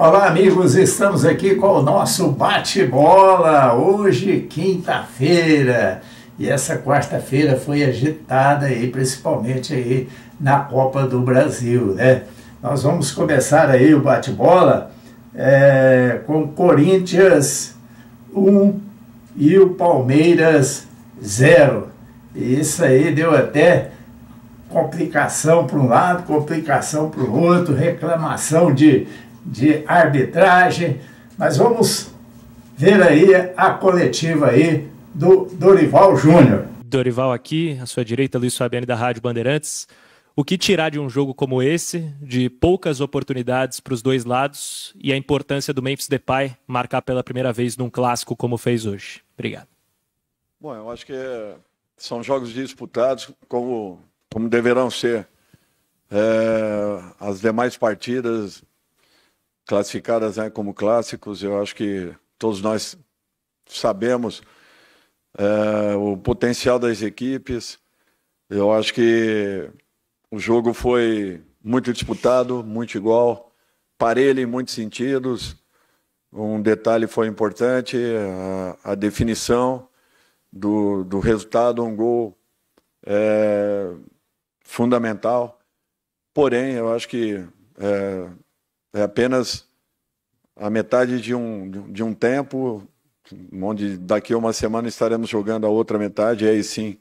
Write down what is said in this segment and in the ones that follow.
Olá, amigos, estamos aqui com o nosso bate-bola, hoje, quinta-feira, e essa quarta-feira foi agitada aí, principalmente aí na Copa do Brasil, né? Nós vamos começar aí o bate-bola com o Corinthians 1 e o Palmeiras 0. E isso aí deu até complicação para um lado, complicação para o outro, reclamação de arbitragem, mas vamos ver aí a coletiva aí do Dorival Júnior. Dorival aqui, à sua direita, Luiz Fabiani da Rádio Bandeirantes. O que tirar de um jogo como esse, de poucas oportunidades para os dois lados, e a importância do Memphis Depay marcar pela primeira vez num clássico como fez hoje? Obrigado. Bom, eu acho que são jogos disputados como deverão ser. As demais partidas classificadas como clássicos, eu acho que todos nós sabemos o potencial das equipes. Eu acho que o jogo foi muito disputado, muito igual, parelho em muitos sentidos. Um detalhe foi importante, a definição do resultado, um gol fundamental. Porém, eu acho que é apenas a metade de um tempo, onde daqui a uma semana estaremos jogando a outra metade, e aí sim,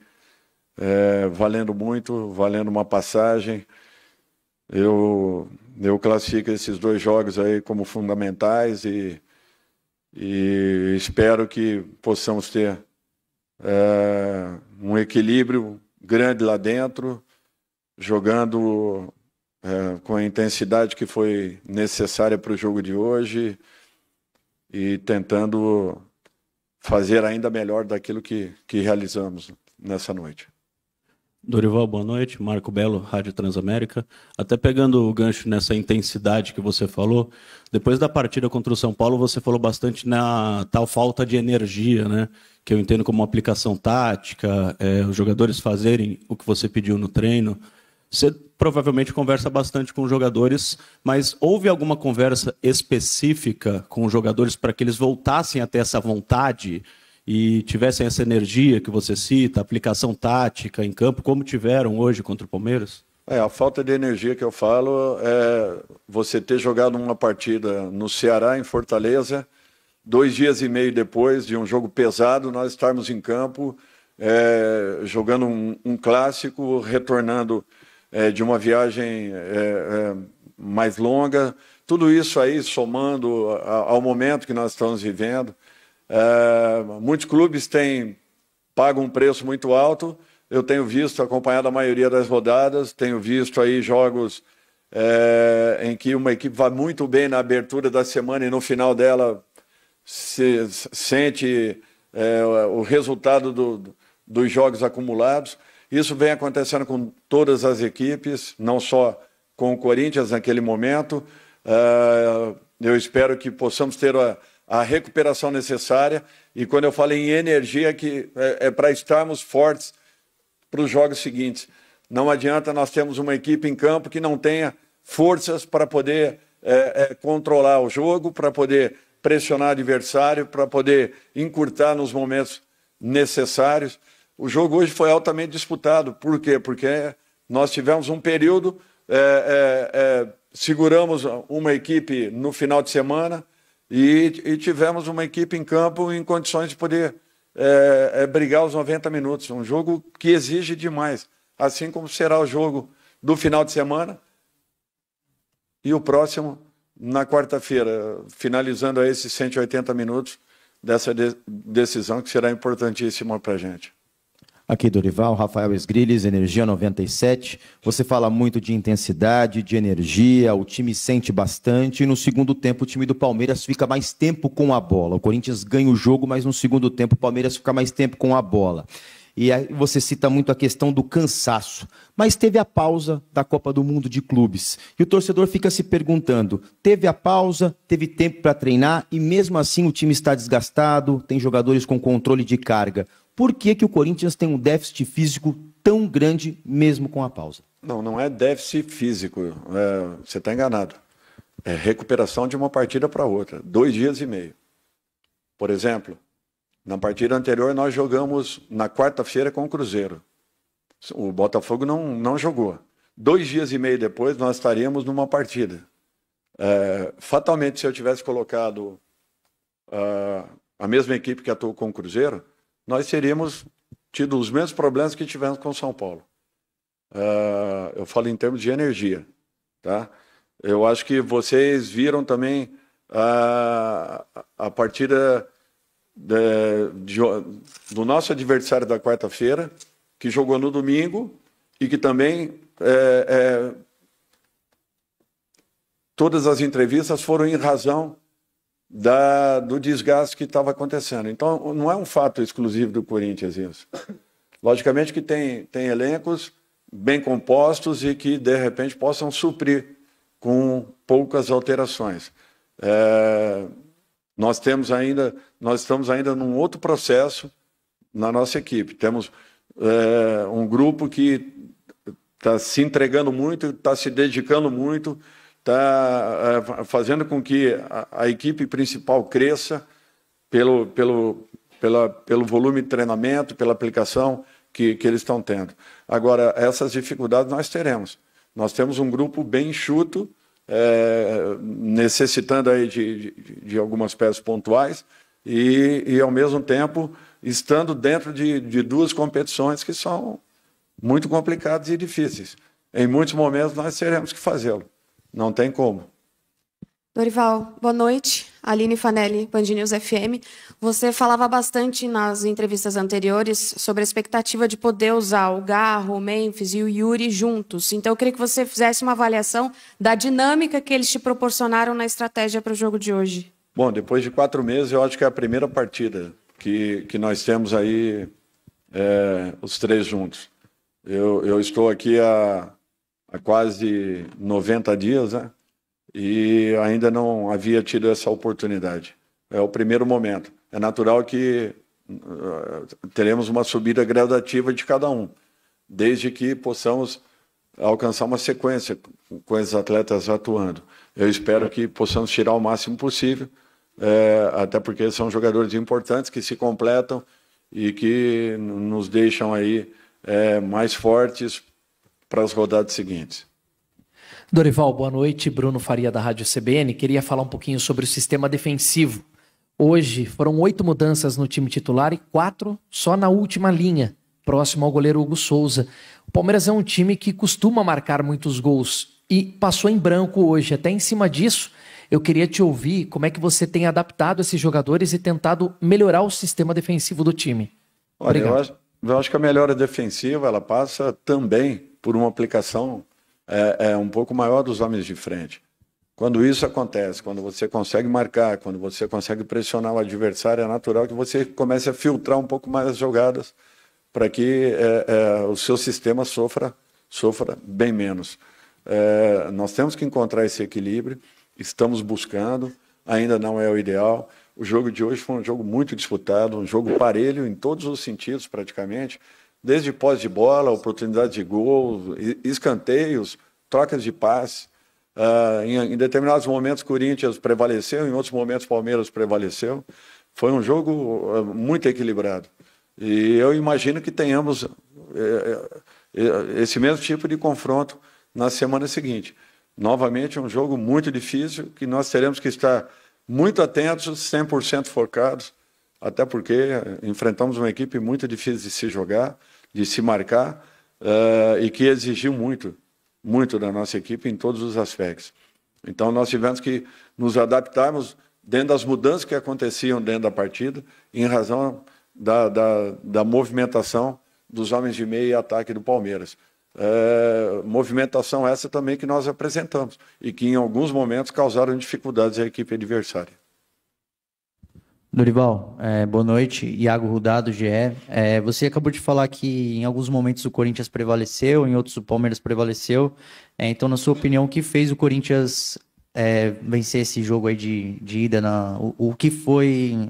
valendo muito, valendo uma passagem. Eu classifico esses dois jogos aí como fundamentais e espero que possamos ter um equilíbrio grande lá dentro, jogando com a intensidade que foi necessária para o jogo de hoje e tentando fazer ainda melhor daquilo que realizamos nessa noite. Dorival, boa noite. Marco Belo, Rádio Transamérica. Até pegando o gancho nessa intensidade que você falou, depois da partida contra o São Paulo, você falou bastante na tal falta de energia, né? Que eu entendo como uma aplicação tática, os jogadores fazerem o que você pediu no treino. Você provavelmente conversa bastante com os jogadores, mas houve alguma conversa específica com os jogadores para que eles voltassem a ter essa vontade e tivessem essa energia que você cita, aplicação tática em campo, como tiveram hoje contra o Palmeiras? A falta de energia que eu falo é você ter jogado uma partida no Ceará, em Fortaleza, 2 dias e meio depois de um jogo pesado, nós estarmos em campo, jogando um clássico, retornando de uma viagem mais longa, tudo isso aí somando ao momento que nós estamos vivendo. Muitos clubes pagam um preço muito alto. Eu tenho visto, acompanhado a maioria das rodadas, tenho visto aí jogos em que uma equipe vai muito bem na abertura da semana e no final dela se sente o resultado dos jogos acumulados. Isso vem acontecendo com todas as equipes, não só com o Corinthians naquele momento. Eu espero que possamos ter a recuperação necessária. E quando eu falo em energia, que é para estarmos fortes para os jogos seguintes. Não adianta nós termos uma equipe em campo que não tenha forças para poder controlar o jogo, para poder pressionar o adversário, para poder encurtar nos momentos necessários. O jogo hoje foi altamente disputado. Por quê? Porque nós tivemos um período, seguramos uma equipe no final de semana e tivemos uma equipe em campo em condições de poder brigar os 90 minutos. Um jogo que exige demais, assim como será o jogo do final de semana e o próximo na quarta-feira, finalizando aí esses 180 minutos dessa decisão que será importantíssima para a gente. Aqui, Dorival, Rafael Esgriles, Energia 97. Você fala muito de intensidade, de energia, o time sente bastante. E no segundo tempo, o time do Palmeiras fica mais tempo com a bola. O Corinthians ganha o jogo, mas no segundo tempo, o Palmeiras fica mais tempo com a bola. E aí você cita muito a questão do cansaço. Mas teve a pausa da Copa do Mundo de Clubes. E o torcedor fica se perguntando, teve a pausa, teve tempo para treinar e mesmo assim o time está desgastado, tem jogadores com controle de carga. Por que o Corinthians tem um déficit físico tão grande mesmo com a pausa? Não é déficit físico, você está enganado. É recuperação de uma partida para outra, 2 dias e meio. Por exemplo, na partida anterior nós jogamos na quarta-feira com o Cruzeiro. O Botafogo não jogou. 2 dias e meio depois nós estaríamos numa partida. Fatalmente, se eu tivesse colocado a mesma equipe que atuou com o Cruzeiro, nós teríamos tido os mesmos problemas que tivemos com o São Paulo. Eu falo em termos de energia, tá? Eu acho que vocês viram também a partida do nosso adversário da quarta-feira, que jogou no domingo e que também todas as entrevistas foram em razão do desgaste que estava acontecendo. Então, não é um fato exclusivo do Corinthians isso. Logicamente que tem elencos bem compostos e que, de repente, possam suprir com poucas alterações. Nós estamos ainda num outro processo na nossa equipe. Temos um grupo que está se entregando muito, está se dedicando muito, está fazendo com que a equipe principal cresça pelo volume de treinamento, pela aplicação que eles estão tendo. Agora, essas dificuldades nós teremos. Nós temos um grupo bem enxuto, necessitando aí de algumas peças pontuais e, ao mesmo tempo, estando dentro de 2 competições que são muito complicadas e difíceis. Em muitos momentos nós teremos que fazê-lo. Não tem como. Dorival, boa noite. Aline Fanelli, Band News FM. Você falava bastante nas entrevistas anteriores sobre a expectativa de poder usar o Garro, o Memphis e o Yuri juntos. Então, eu queria que você fizesse uma avaliação da dinâmica que eles te proporcionaram na estratégia para o jogo de hoje. Bom, depois de 4 meses, eu acho que é a primeira partida que nós temos aí os 3 juntos. Eu estou aqui há quase 90 dias, né? E ainda não havia tido essa oportunidade. É o primeiro momento. É natural que teremos uma subida gradativa de cada um, desde que possamos alcançar uma sequência com esses atletas atuando. Eu espero que possamos tirar o máximo possível, até porque são jogadores importantes que se completam e que nos deixam aí mais fortes para as rodadas seguintes. Dorival, boa noite. Bruno Faria, da Rádio CBN. Queria falar um pouquinho sobre o sistema defensivo. Hoje foram 8 mudanças no time titular e 4 só na última linha, próximo ao goleiro Hugo Souza. O Palmeiras é um time que costuma marcar muitos gols e passou em branco hoje. Até em cima disso, eu queria te ouvir como é que você tem adaptado esses jogadores e tentado melhorar o sistema defensivo do time. Olha, eu acho que a melhora defensiva ela passa também por uma aplicação um pouco maior dos homens de frente. Quando isso acontece, quando você consegue marcar, quando você consegue pressionar o adversário, é natural que você comece a filtrar um pouco mais as jogadas para que o seu sistema sofra bem menos. Nós temos que encontrar esse equilíbrio, estamos buscando, ainda não é o ideal. O jogo de hoje foi um jogo muito disputado, um jogo parelho em todos os sentidos praticamente, desde posse de bola, oportunidade de gol, escanteios, trocas de passe. Em determinados momentos, Corinthians prevaleceu, em outros momentos, Palmeiras prevaleceu. Foi um jogo muito equilibrado. E eu imagino que tenhamos esse mesmo tipo de confronto na semana seguinte. Novamente, um jogo muito difícil, que nós teremos que estar muito atentos, 100% focados, até porque enfrentamos uma equipe muito difícil de se jogar, de se marcar, e que exigiu muito da nossa equipe em todos os aspectos. Então, nós tivemos que nos adaptarmos dentro das mudanças que aconteciam dentro da partida, em razão da movimentação dos homens de meio e ataque do Palmeiras. Movimentação essa também que nós apresentamos e que em alguns momentos causaram dificuldades à equipe adversária. Dorival, boa noite. Iago Rudá, do GE. Você acabou de falar que em alguns momentos o Corinthians prevaleceu, em outros o Palmeiras prevaleceu. Então, na sua opinião, o que fez o Corinthians vencer esse jogo aí de ida? O que foi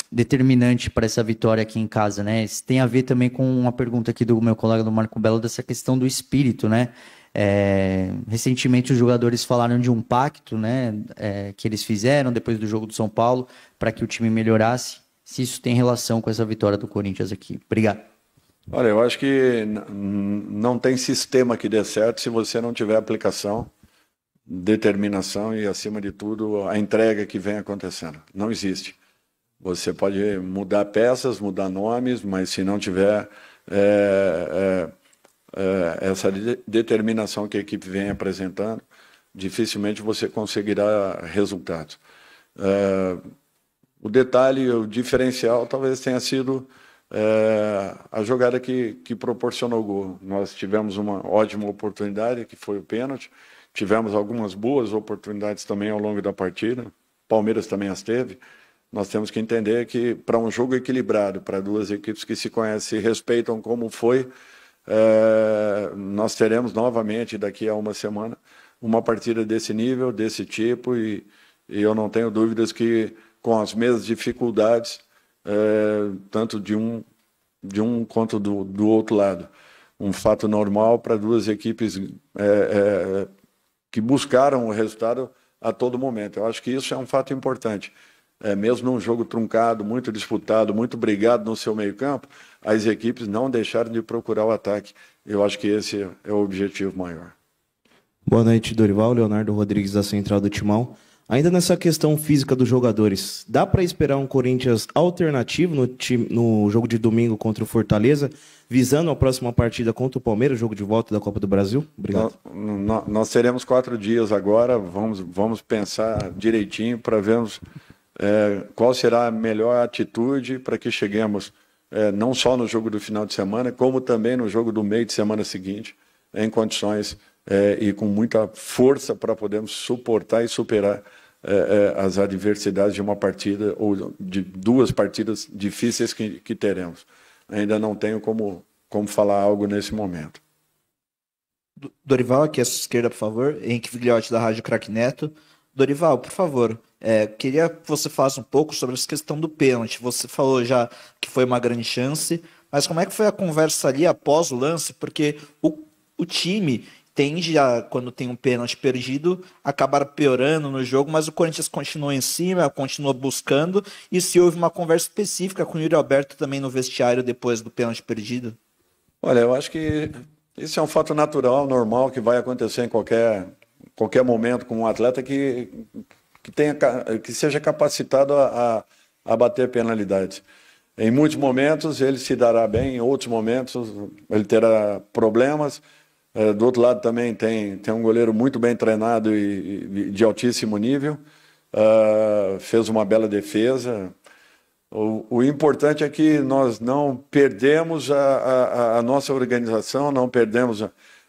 determinante para essa vitória aqui em casa, né? Isso tem a ver também com uma pergunta aqui do meu colega do Marco Belo, dessa questão do espírito, né? Recentemente os jogadores falaram de um pacto, né, que eles fizeram depois do jogo do São Paulo para que o time melhorasse. Se isso tem relação com essa vitória do Corinthians aqui. Obrigado. Olha, eu acho que não tem sistema que dê certo se você não tiver aplicação, determinação e, acima de tudo, a entrega que vem acontecendo. Não existe. Você pode mudar peças, mudar nomes, mas se não tiver essa determinação que a equipe vem apresentando, dificilmente você conseguirá resultados. O detalhe, o diferencial, talvez tenha sido a jogada que proporcionou o gol. Nós tivemos uma ótima oportunidade, que foi o pênalti. Tivemos algumas boas oportunidades também ao longo da partida. Palmeiras também as teve. Nós temos que entender que, para um jogo equilibrado, para duas equipes que se conhecem e respeitam como foi, nós teremos novamente, daqui a uma semana, uma partida desse nível, desse tipo, e eu não tenho dúvidas que, com as mesmas dificuldades, tanto de um quanto do outro lado. Um fato normal para duas equipes que buscaram o resultado a todo momento. Eu acho que isso é um fato importante. Mesmo num jogo truncado, muito disputado, muito brigado no seu meio-campo, as equipes não deixaram de procurar o ataque. Eu acho que esse é o objetivo maior. Boa noite, Dorival. Leonardo Rodrigues, da Central do Timão. Ainda nessa questão física dos jogadores, dá para esperar um Corinthians alternativo no jogo de domingo contra o Fortaleza, visando a próxima partida contra o Palmeiras, jogo de volta da Copa do Brasil? Obrigado. Nós teremos 4 dias agora, vamos pensar direitinho para vermos qual será a melhor atitude para que cheguemos não só no jogo do final de semana, como também no jogo do meio de semana seguinte, em condições e com muita força para podermos suportar e superar as adversidades de uma partida ou de 2 partidas difíceis que teremos. Ainda não tenho como falar algo nesse momento. Dorival, aqui à sua esquerda, por favor. Henrique Vigliotti, da Rádio Craque Neto. Dorival, por favor, queria que você falasse um pouco sobre essa questão do pênalti. Você falou já que foi uma grande chance, mas como é que foi a conversa ali após o lance? Porque o time tende a, quando tem um pênalti perdido, acabar piorando no jogo, mas o Corinthians continuou em cima, continuou buscando, e se houve uma conversa específica com o Yuri Alberto também no vestiário depois do pênalti perdido? Olha, eu acho que isso é um fato natural, normal, que vai acontecer em qualquer momento com um atleta que seja capacitado a bater penalidades. Em muitos momentos ele se dará bem, em outros momentos ele terá problemas. Do outro lado também tem um goleiro muito bem treinado e de altíssimo nível, fez uma bela defesa. O importante é que nós não perdemos a nossa organização, não perdemos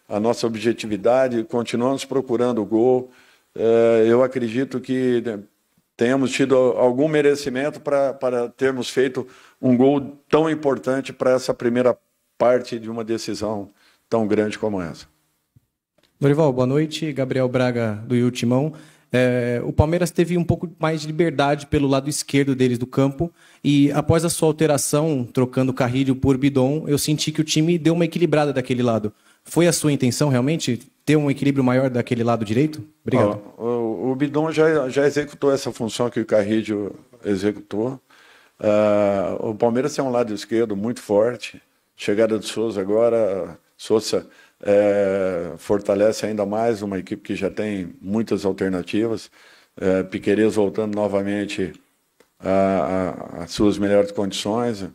a nossa objetividade, continuamos procurando o gol. Eu acredito que tenhamos tido algum merecimento para termos feito um gol tão importante para essa primeira parte de uma decisão tão grande como essa. Dorival, boa noite. Gabriel Braga, do Timão. O Palmeiras teve um pouco mais de liberdade pelo lado esquerdo deles do campo e após a sua alteração, trocando Carrilho por Bidon, eu senti que o time deu uma equilibrada daquele lado. Foi a sua intenção realmente ter um equilíbrio maior daquele lado direito? Obrigado. O Bidon já executou essa função que o Carrilho executou. O Palmeiras tem um lado esquerdo muito forte. Chegada do Souza agora, Souza fortalece ainda mais uma equipe que já tem muitas alternativas. Piquerez voltando novamente às suas melhores condições.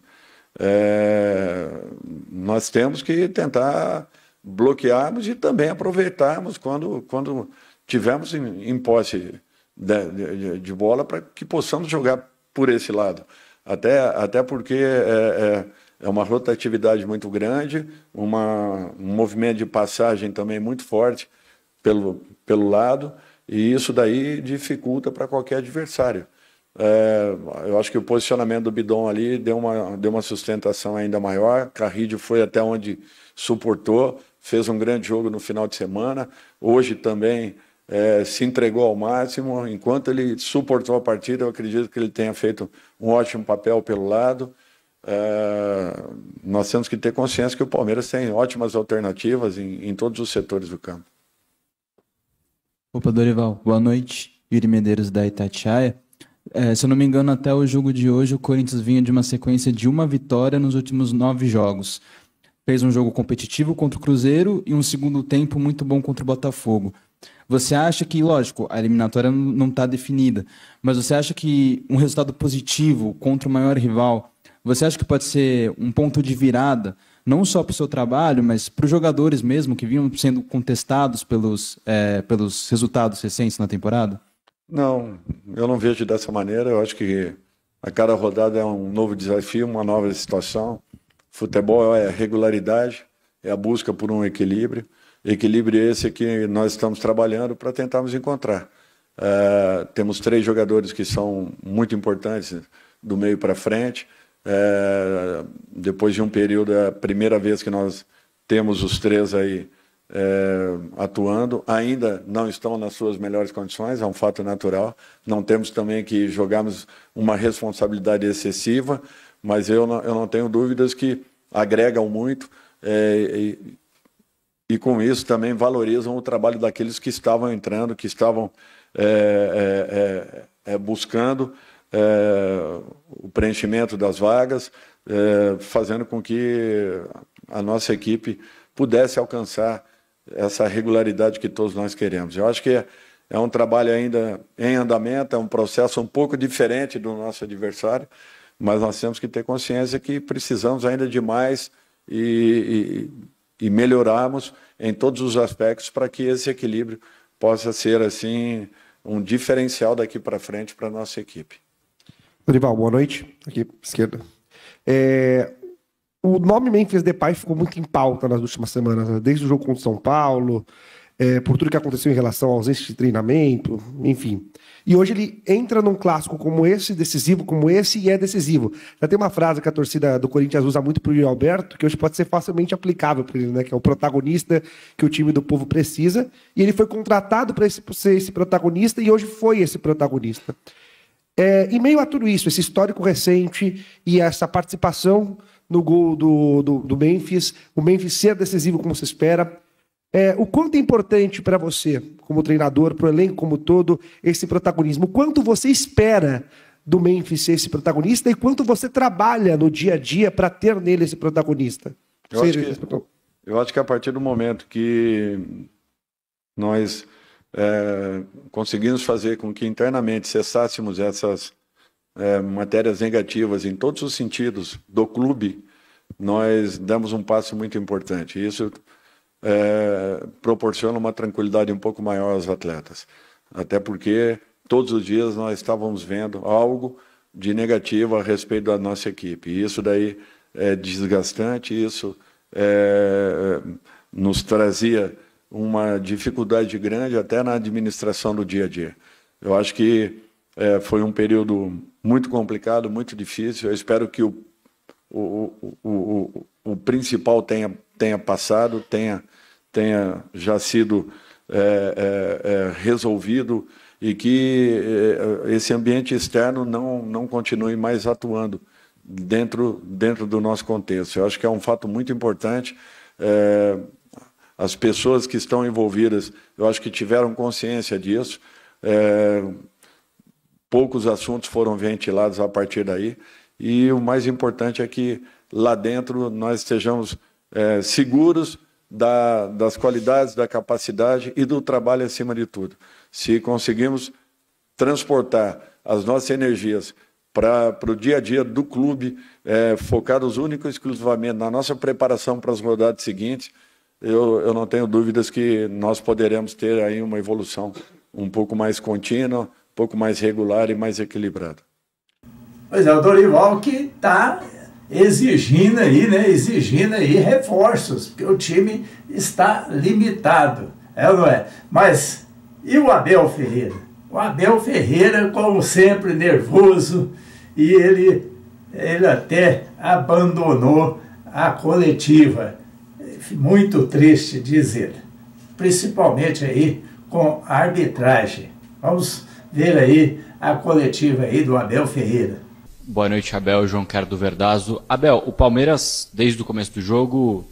Nós temos que tentar bloquearmos e também aproveitarmos quando tivermos em posse de bola para que possamos jogar por esse lado. Até porque é uma rotatividade muito grande, um movimento de passagem também muito forte pelo lado, e isso daí dificulta para qualquer adversário. Eu acho que o posicionamento do Bidon ali deu uma sustentação ainda maior. Carrilho foi até onde suportou, fez um grande jogo no final de semana. Hoje também se entregou ao máximo. Enquanto ele suportou a partida, eu acredito que ele tenha feito um ótimo papel pelo lado. nós temos que ter consciência que o Palmeiras tem ótimas alternativas em todos os setores do campo. Opa, Dorival, boa noite. Yuri Medeiros, da Itatiaia. Se eu não me engano, até o jogo de hoje, o Corinthians vinha de uma sequência de uma vitória nos últimos 9 jogos. Fez um jogo competitivo contra o Cruzeiro e um segundo tempo muito bom contra o Botafogo. Você acha que, lógico, a eliminatória não está definida, mas você acha que um resultado positivo contra o maior rival, você acha que pode ser um ponto de virada, não só para o seu trabalho, mas para os jogadores mesmo, que vinham sendo contestados pelos resultados recentes na temporada? Não, eu não vejo dessa maneira. Eu acho que a cada rodada é um novo desafio, uma nova situação. Futebol é regularidade, é a busca por um equilíbrio. Equilíbrio esse que nós estamos trabalhando para tentarmos encontrar. Temos 3 jogadores que são muito importantes do meio para frente. Depois de um período, é a primeira vez que nós temos os 3 aí atuando. Ainda não estão nas suas melhores condições, é um fato natural. Não temos também que jogarmos uma responsabilidade excessiva, mas eu não tenho dúvidas que agregam muito e com isso também valorizam o trabalho daqueles que estavam entrando, que estavam buscando o preenchimento das vagas, fazendo com que a nossa equipe pudesse alcançar essa regularidade que todos nós queremos. Eu acho que é um trabalho ainda em andamento, é um processo um pouco diferente do nosso adversário, mas nós temos que ter consciência que precisamos ainda de mais e melhorarmos em todos os aspectos para que esse equilíbrio possa ser assim um diferencial daqui para frente para a nossa equipe. Dorival, boa noite. Aqui, esquerda. O nome Memphis Depay ficou muito em pauta nas últimas semanas, né? Desde o jogo contra o São Paulo, por tudo que aconteceu em relação à ausência de treinamento, enfim. E hoje ele entra num clássico como esse, decisivo como esse, e é decisivo. Já tem uma frase que a torcida do Corinthians usa muito para o Yuri Alberto, que hoje pode ser facilmente aplicável para ele, né? Que é o protagonista que o time do povo precisa, e ele foi contratado para ser esse protagonista, e hoje foi esse protagonista. Em meio a tudo isso, esse histórico recente e essa participação no gol do Memphis, o Memphis ser decisivo como se espera, o quanto é importante para você, como treinador, para o elenco como todo, esse protagonismo? O quanto você espera do Memphis ser esse protagonista e quanto você trabalha no dia a dia para ter nele esse protagonista? Eu acho que a partir do momento que nós conseguimos fazer com que internamente cessássemos essas matérias negativas em todos os sentidos do clube, nós damos um passo muito importante. Isso proporciona uma tranquilidade um pouco maior aos atletas. Até porque todos os dias nós estávamos vendo algo de negativo a respeito da nossa equipe. E isso daí é desgastante, isso nos trazia uma dificuldade grande até na administração do dia a dia. Eu acho que foi um período muito complicado, muito difícil. Eu espero que o principal tenha passado, tenha já sido resolvido e que esse ambiente externo não continue mais atuando dentro do nosso contexto. Eu acho que é um fato muito importante. As pessoas que estão envolvidas, eu acho que tiveram consciência disso. Poucos assuntos foram ventilados a partir daí. E o mais importante é que lá dentro nós estejamos seguros das qualidades, da capacidade e do trabalho acima de tudo. Se conseguimos transportar as nossas energias para o dia a dia do clube, focados único e exclusivamente na nossa preparação para as rodadas seguintes, eu não tenho dúvidas que nós poderemos ter aí uma evolução um pouco mais contínua, um pouco mais regular e mais equilibrada. Pois é, o Dorival que está exigindo aí reforços, porque o time está limitado, ou não é? Mas e o Abel Ferreira? O Abel Ferreira, como sempre, nervoso, e ele até abandonou a coletiva. Muito triste, diz ele, principalmente aí com a arbitragem. Vamos ver aí a coletiva aí do Abel Ferreira. Boa noite, Abel. João Quero do Verdazo. Abel, o Palmeiras, desde o começo do jogo,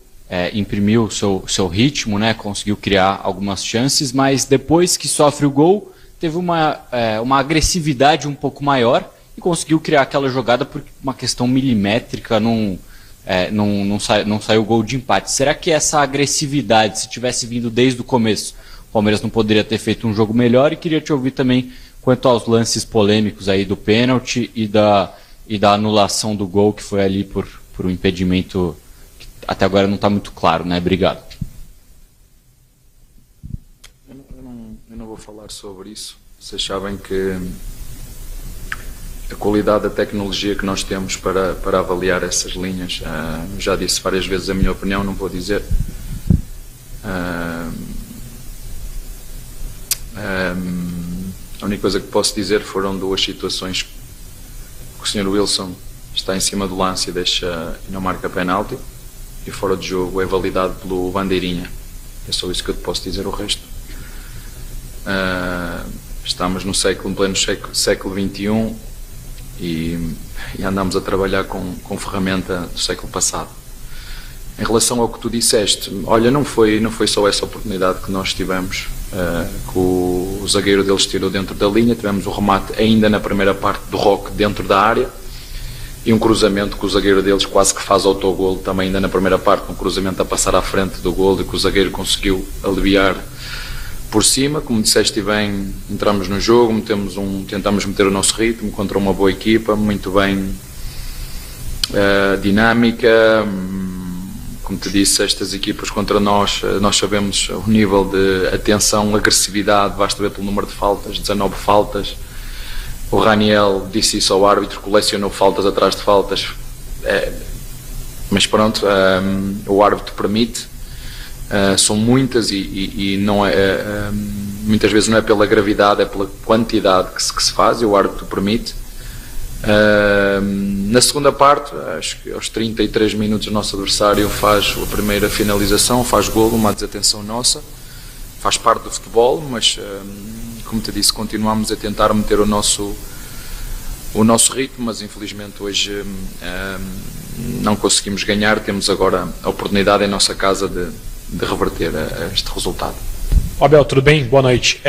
imprimiu o seu ritmo, né? Conseguiu criar algumas chances, mas depois que sofre o gol, teve uma agressividade um pouco maior e conseguiu criar aquela jogada por uma questão milimétrica, não saiu gol de empate. Será que essa agressividade, se tivesse vindo desde o começo, o Palmeiras não poderia ter feito um jogo melhor? E queria te ouvir também quanto aos lances polêmicos aí do pênalti e da anulação do gol, que foi ali por um impedimento que até agora não está muito claro, né? Obrigado. Eu não vou falar sobre isso. Vocês sabem que a qualidade da tecnologia que nós temos para avaliar essas linhas, já disse várias vezes a minha opinião, não vou dizer. A única coisa que posso dizer foram duas situações que o Sr. Wilson está em cima do lance e não marca penalti, e fora de jogo é validado pelo bandeirinha. É só isso que eu te posso dizer. O resto, estamos no pleno século XXI e andamos a trabalhar com ferramenta do século passado. Em relação ao que tu disseste, olha, não foi só essa oportunidade que nós tivemos, que o zagueiro deles tirou dentro da linha. Tivemos o remate ainda na primeira parte do Roque dentro da área e um cruzamento que o zagueiro deles quase que faz autogolo também ainda na primeira parte, um cruzamento a passar à frente do golo e que o zagueiro conseguiu aliviar por cima. Como disseste bem, entramos no jogo, tentamos meter o nosso ritmo contra uma boa equipa, muito bem dinâmica. Como te disse, estas equipas contra nós sabemos o nível de atenção, agressividade, basta ver pelo número de faltas, 19 faltas. O Raniel disse isso ao árbitro, colecionou faltas atrás de faltas, mas pronto, o árbitro permite, são muitas e não muitas vezes não é pela gravidade, é pela quantidade que se faz e o árbitro permite. Na segunda parte, acho que aos 33 minutos o nosso adversário faz a primeira finalização, faz golo, uma desatenção nossa, faz parte do futebol, mas como te disse, continuamos a tentar meter o nosso ritmo, mas infelizmente hoje não conseguimos ganhar. Temos agora a oportunidade em nossa casa de reverter este resultado. Abel, tudo bem? Boa noite.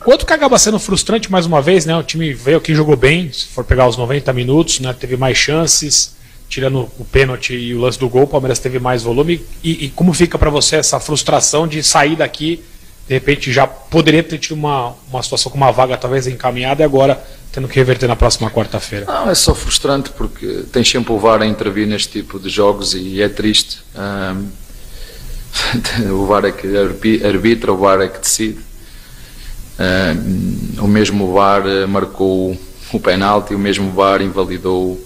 O outro que acaba sendo frustrante mais uma vez, né? O time veio aqui e jogou bem, se for pegar os 90 minutos, né? Teve mais chances, tirando o pênalti e o lance do gol, o Palmeiras teve mais volume. E como fica para você essa frustração de sair daqui, de repente já poderia ter tido uma situação com uma vaga talvez encaminhada e agora tendo que reverter na próxima quarta-feira? Não, é só frustrante porque tem sempre o VAR a intervir neste tipo de jogos e é triste. O VAR é que arbitra, o VAR é que decide. O mesmo VAR marcou o penalti, o mesmo VAR invalidou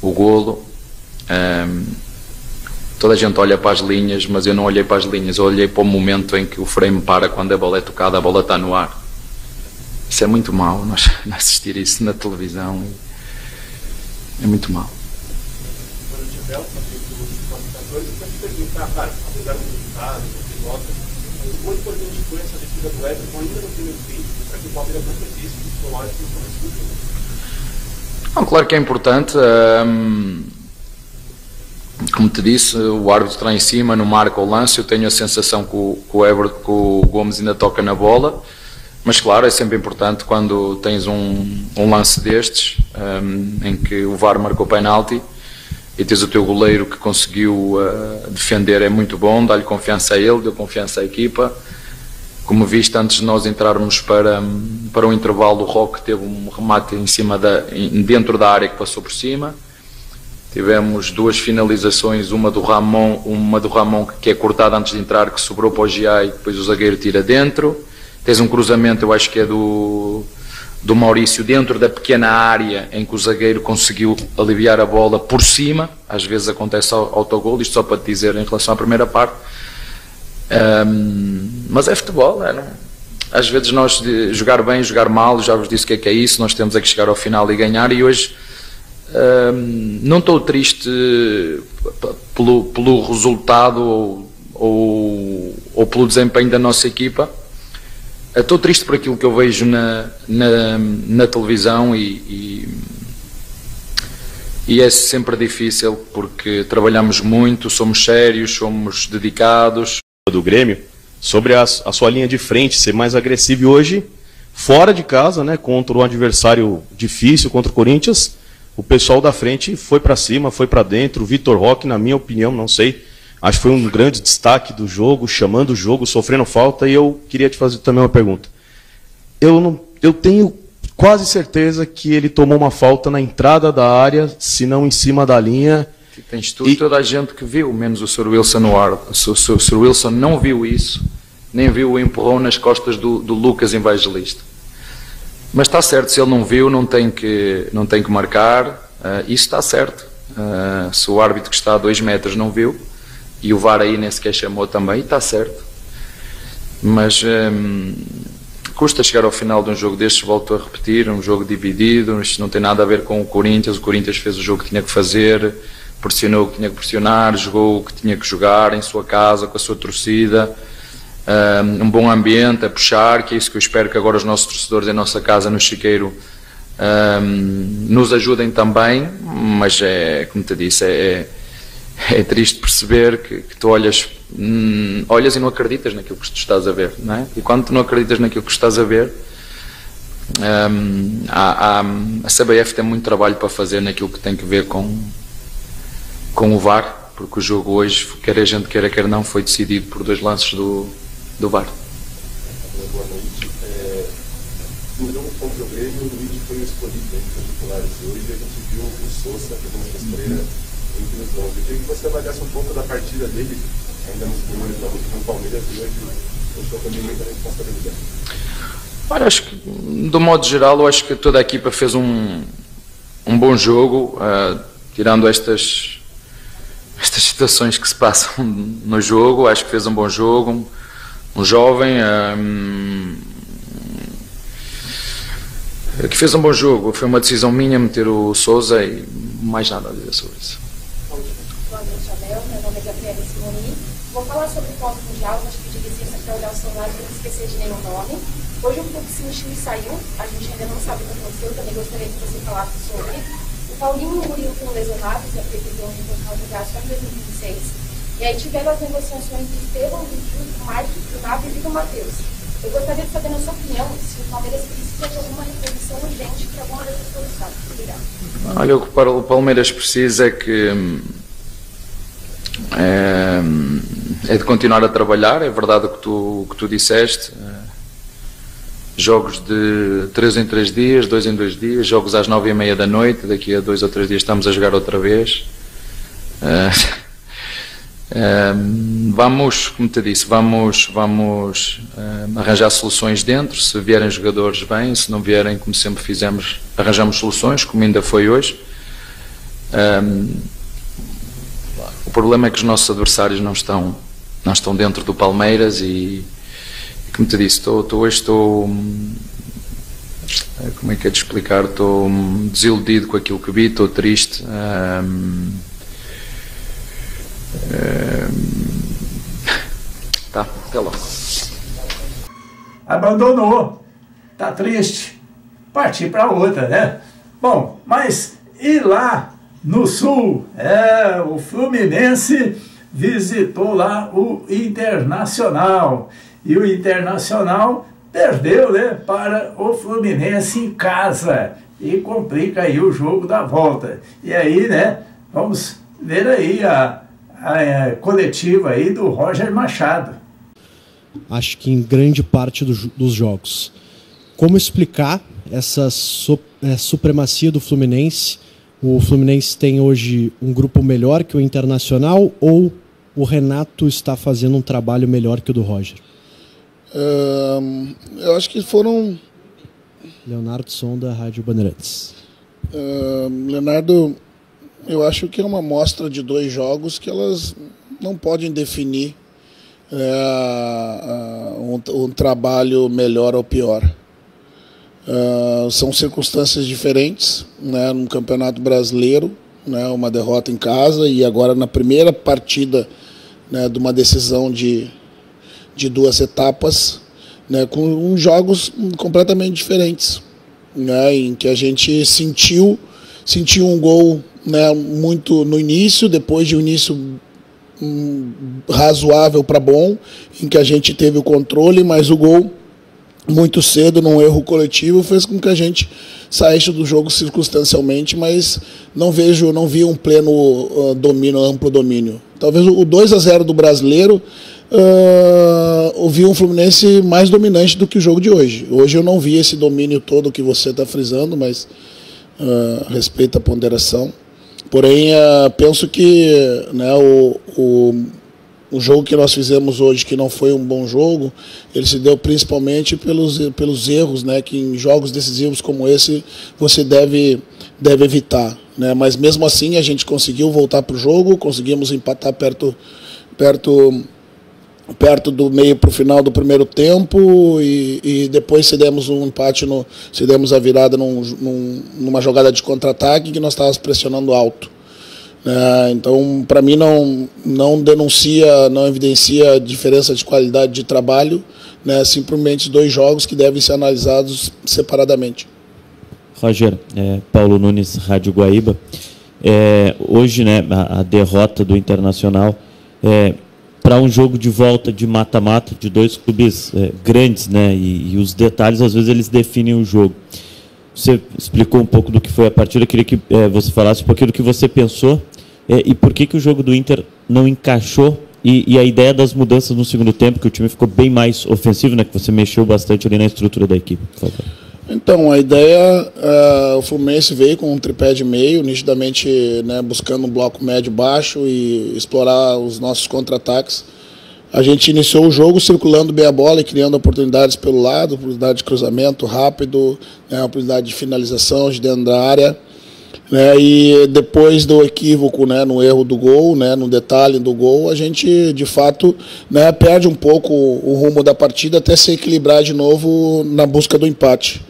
o golo. Toda a gente olha para as linhas, mas eu não olhei para as linhas, eu olhei para o momento em que o frame para quando a bola é tocada, a bola está no ar. Isso é muito mau, nós assistir isso na televisão é muito mau. Muito importante foi essa defesa do Everton ainda no primeiro tempo, para que o Palmeiras não perdesse o psicológico no começo. Não, claro que é importante. Como te disse, o árbitro está em cima, não marca o lance. Eu tenho a sensação que o Gomes ainda toca na bola, mas claro, é sempre importante quando tens um lance destes, em que o VAR marcou penalti e tens o teu goleiro que conseguiu defender, é muito bom, dá-lhe confiança a ele, deu confiança à equipa. Como viste, antes de nós entrarmos para o intervalo, o Roque teve um remate dentro da área que passou por cima. Tivemos duas finalizações, uma do Ramon que é cortada antes de entrar, que sobrou para o Giai, depois o zagueiro tira dentro. Tens um cruzamento, eu acho que é do Maurício, dentro da pequena área em que o zagueiro conseguiu aliviar a bola por cima. Às vezes acontece autogol, isto só para te dizer em relação à primeira parte. Mas é futebol, às vezes nós jogar bem, jogar mal, já vos disse o que é isso, nós temos que chegar ao final e ganhar. E hoje não estou triste pelo resultado ou pelo desempenho da nossa equipa. Estou triste por aquilo que eu vejo na televisão e e é sempre difícil porque trabalhamos muito, somos sérios, somos dedicados. Do Grêmio, sobre a sua linha de frente ser mais agressiva, e hoje, fora de casa, né, contra um adversário difícil, contra o Corinthians, o pessoal da frente foi para cima, foi para dentro. O Vitor Roque, na minha opinião, não sei, acho que foi um grande destaque do jogo, chamando o jogo, sofrendo falta. E eu queria te fazer também uma pergunta. Eu tenho quase certeza que ele tomou uma falta na entrada da área, se não em cima da linha. Tens tudo, toda a gente que viu, menos o Sr. Wilson no ar. O Sr. Wilson não viu isso, nem viu o empurrão nas costas do Lucas Evangelista. Mas está certo, se ele não viu, não tem que marcar, isso está certo. Se o árbitro que está a 2 metros não viu, e o VAR aí nem sequer chamou também, está certo. Mas custa chegar ao final de um jogo destes, volto a repetir, um jogo dividido, isto não tem nada a ver com o Corinthians fez o jogo que tinha que fazer, pressionou o que tinha que pressionar, jogou o que tinha que jogar em sua casa, com a sua torcida, um bom ambiente a puxar, que é isso que eu espero que agora os nossos torcedores em nossa casa no Chiqueiro nos ajudem também. Mas como te disse, é triste perceber que tu olhas e não acreditas naquilo que tu estás a ver, não é? E quando tu não acreditas naquilo que estás a ver, a CBF tem muito trabalho para fazer naquilo que tem que ver com o VAR, porque o jogo hoje, quer a gente queira, quer não, foi decidido por 2 lances do VAR. Boa noite. No jogo contra o Grêmio, o Luiz foi escolhido entre os titulares hoje, e a gente viu o Sousa, que é estreia entre os 11. Eu queria que você avaliasse um pouco da partida dele, ainda nos primeiros jogos com o Palmeiras, e hoje mostrou também muita responsabilidade. Olha, acho que, do modo geral, eu acho que toda a equipa fez um bom jogo, tirando estas situações que se passam no jogo. Acho que fez um bom jogo, um jovem que fez um bom jogo. Foi uma decisão minha meter o Sousa, e mais nada a dizer sobre isso. Boa noite, Abel. Meu nome é Gabriela Simoni. Vou falar sobre o pós-mundial, mas pedir licença para olhar o celular e não esquecer de nenhum nome. Hoje o Fluxo saiu, a gente ainda não sabe o que aconteceu, também gostaria que você falasse sobre. O Paulinho e o Murilo foram lesionados, a previsão de voltar a jogar só em 2026. E aí tiveram as negociações do Estevão, do Mike, do Naves e do Matheus. Eu gostaria de saber, na sua opinião, se o Palmeiras precisa de alguma reposição urgente para alguma dessas soluções. Obrigado. Olha, o que o Palmeiras precisa é de continuar a trabalhar. É verdade o que tu disseste. Jogos de 3 em 3 dias, 2 em 2 dias, jogos às 9h30 da noite, daqui a 2 ou 3 dias estamos a jogar outra vez. Vamos, como te disse, vamos arranjar soluções dentro. Se vierem jogadores, bem; se não vierem, como sempre fizemos, arranjamos soluções, como ainda foi hoje. O problema é que os nossos adversários não estão dentro do Palmeiras, e como te disse, hoje estou, como é que é de explicar, estou desiludido com aquilo que vi, estou triste. Tá, até logo. Abandonou, tá triste, partir para outra, né? Bom, mas e lá no Sul? O Fluminense visitou lá o Internacional, e o Internacional perdeu, né, para o Fluminense em casa, e complica aí o jogo da volta. E aí, né, vamos ver aí a coletiva aí do Roger Machado. Acho que em grande parte dos jogos. Como explicar essa supremacia do Fluminense? O Fluminense tem hoje um grupo melhor que o Internacional, ou o Renato está fazendo um trabalho melhor que o do Roger? Eu acho que foram... Leonardo Sonda, Rádio Bandeirantes. Leonardo, eu acho que é uma amostra de 2 jogos que elas não podem definir um trabalho melhor ou pior. São circunstâncias diferentes, né, num campeonato brasileiro, né, uma derrota em casa, e agora na primeira partida, né, de uma decisão de 2 etapas, né, com jogos completamente diferentes, né, em que a gente sentiu senti um gol, né, muito no início, depois de um início razoável para bom, em que a gente teve o controle, mas o gol muito cedo, num erro coletivo, fez com que a gente saísse do jogo circunstancialmente, mas não vi um pleno domínio, amplo domínio. Talvez o 2-0 do Brasileiro, eu vi um Fluminense mais dominante do que o jogo de hoje. Hoje eu não vi esse domínio todo que você está frisando, mas respeito a ponderação. Porém, penso que, né, o jogo que nós fizemos hoje, que não foi um bom jogo, ele se deu principalmente pelos erros, né, que em jogos decisivos como esse você deve evitar, né? Mas mesmo assim a gente conseguiu voltar para o jogo, conseguimos empatar perto do meio para o final do primeiro tempo e depois cedemos um empate, cedemos a virada numa jogada de contra-ataque que nós estávamos pressionando alto. Então, para mim, não denuncia, não evidencia diferença de qualidade de trabalho, né? Simplesmente 2 jogos que devem ser analisados separadamente. Roger, Paulo Nunes, Rádio Guaíba. Hoje, né, a derrota do Internacional para um jogo de volta de mata-mata de 2 clubes grandes, né, e os detalhes às vezes eles definem o jogo. Você explicou um pouco do que foi a partida, eu queria que você falasse um pouquinho do que você pensou e por que o jogo do Inter não encaixou e a ideia das mudanças no segundo tempo, que o time ficou bem mais ofensivo, né, que você mexeu bastante ali na estrutura da equipe, por favor. Então, a ideia, o Fluminense veio com um tripé de meio, nitidamente, né, buscando um bloco médio-baixo e explorar os nossos contra-ataques. A gente iniciou o jogo circulando bem a bola e criando oportunidades pelo lado, oportunidade de cruzamento rápido, né, oportunidade de finalização de dentro da área. Né, e depois do equívoco, né, no erro do gol, né, no detalhe do gol, a gente, de fato, né, perde um pouco o rumo da partida até se equilibrar de novo na busca do empate.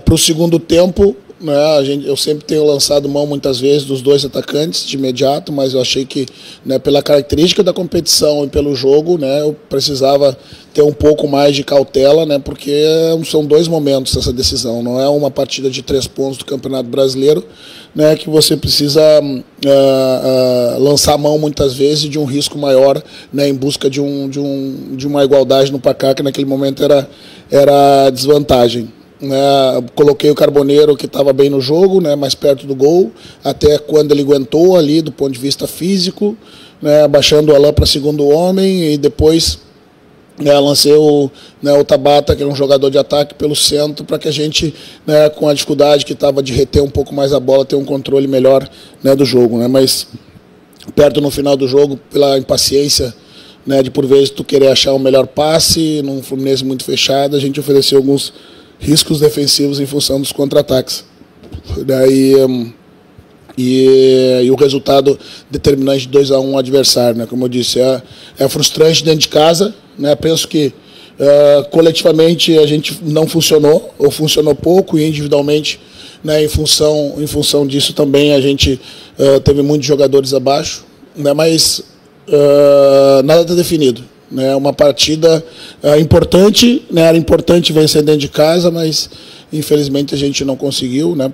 Para o segundo tempo, né, eu sempre tenho lançado mão muitas vezes dos 2 atacantes de imediato, mas eu achei que, né, pela característica da competição e pelo jogo, né, eu precisava ter um pouco mais de cautela, né, porque são 2 momentos essa decisão, não é uma partida de 3 pontos do Campeonato Brasileiro, né, que você precisa lançar mão muitas vezes de um risco maior, né, em busca de uma igualdade no placar, que naquele momento era desvantagem. Coloquei o Carboneiro, que estava bem no jogo, né, mais perto do gol, até quando ele aguentou ali do ponto de vista físico, né, baixando o Alain para segundo homem, e depois, né, lancei o Tabata, que é um jogador de ataque, pelo centro, para que a gente, né, com a dificuldade que estava de reter um pouco mais a bola, ter um controle melhor, né, do jogo. Né, mas perto no final do jogo, pela impaciência, né, de por vezes tu querer achar o melhor passe, num Fluminense muito fechado, a gente ofereceu alguns riscos defensivos em função dos contra-ataques. E o resultado determinante de 2-1 adversário, né? Como eu disse, é frustrante dentro de casa, né? Penso que coletivamente a gente não funcionou, ou funcionou pouco, e individualmente, né, em função disso também a gente teve muitos jogadores abaixo, né? Mas nada está definido. Né, uma partida importante, né, era importante vencer dentro de casa, mas infelizmente a gente não conseguiu, né,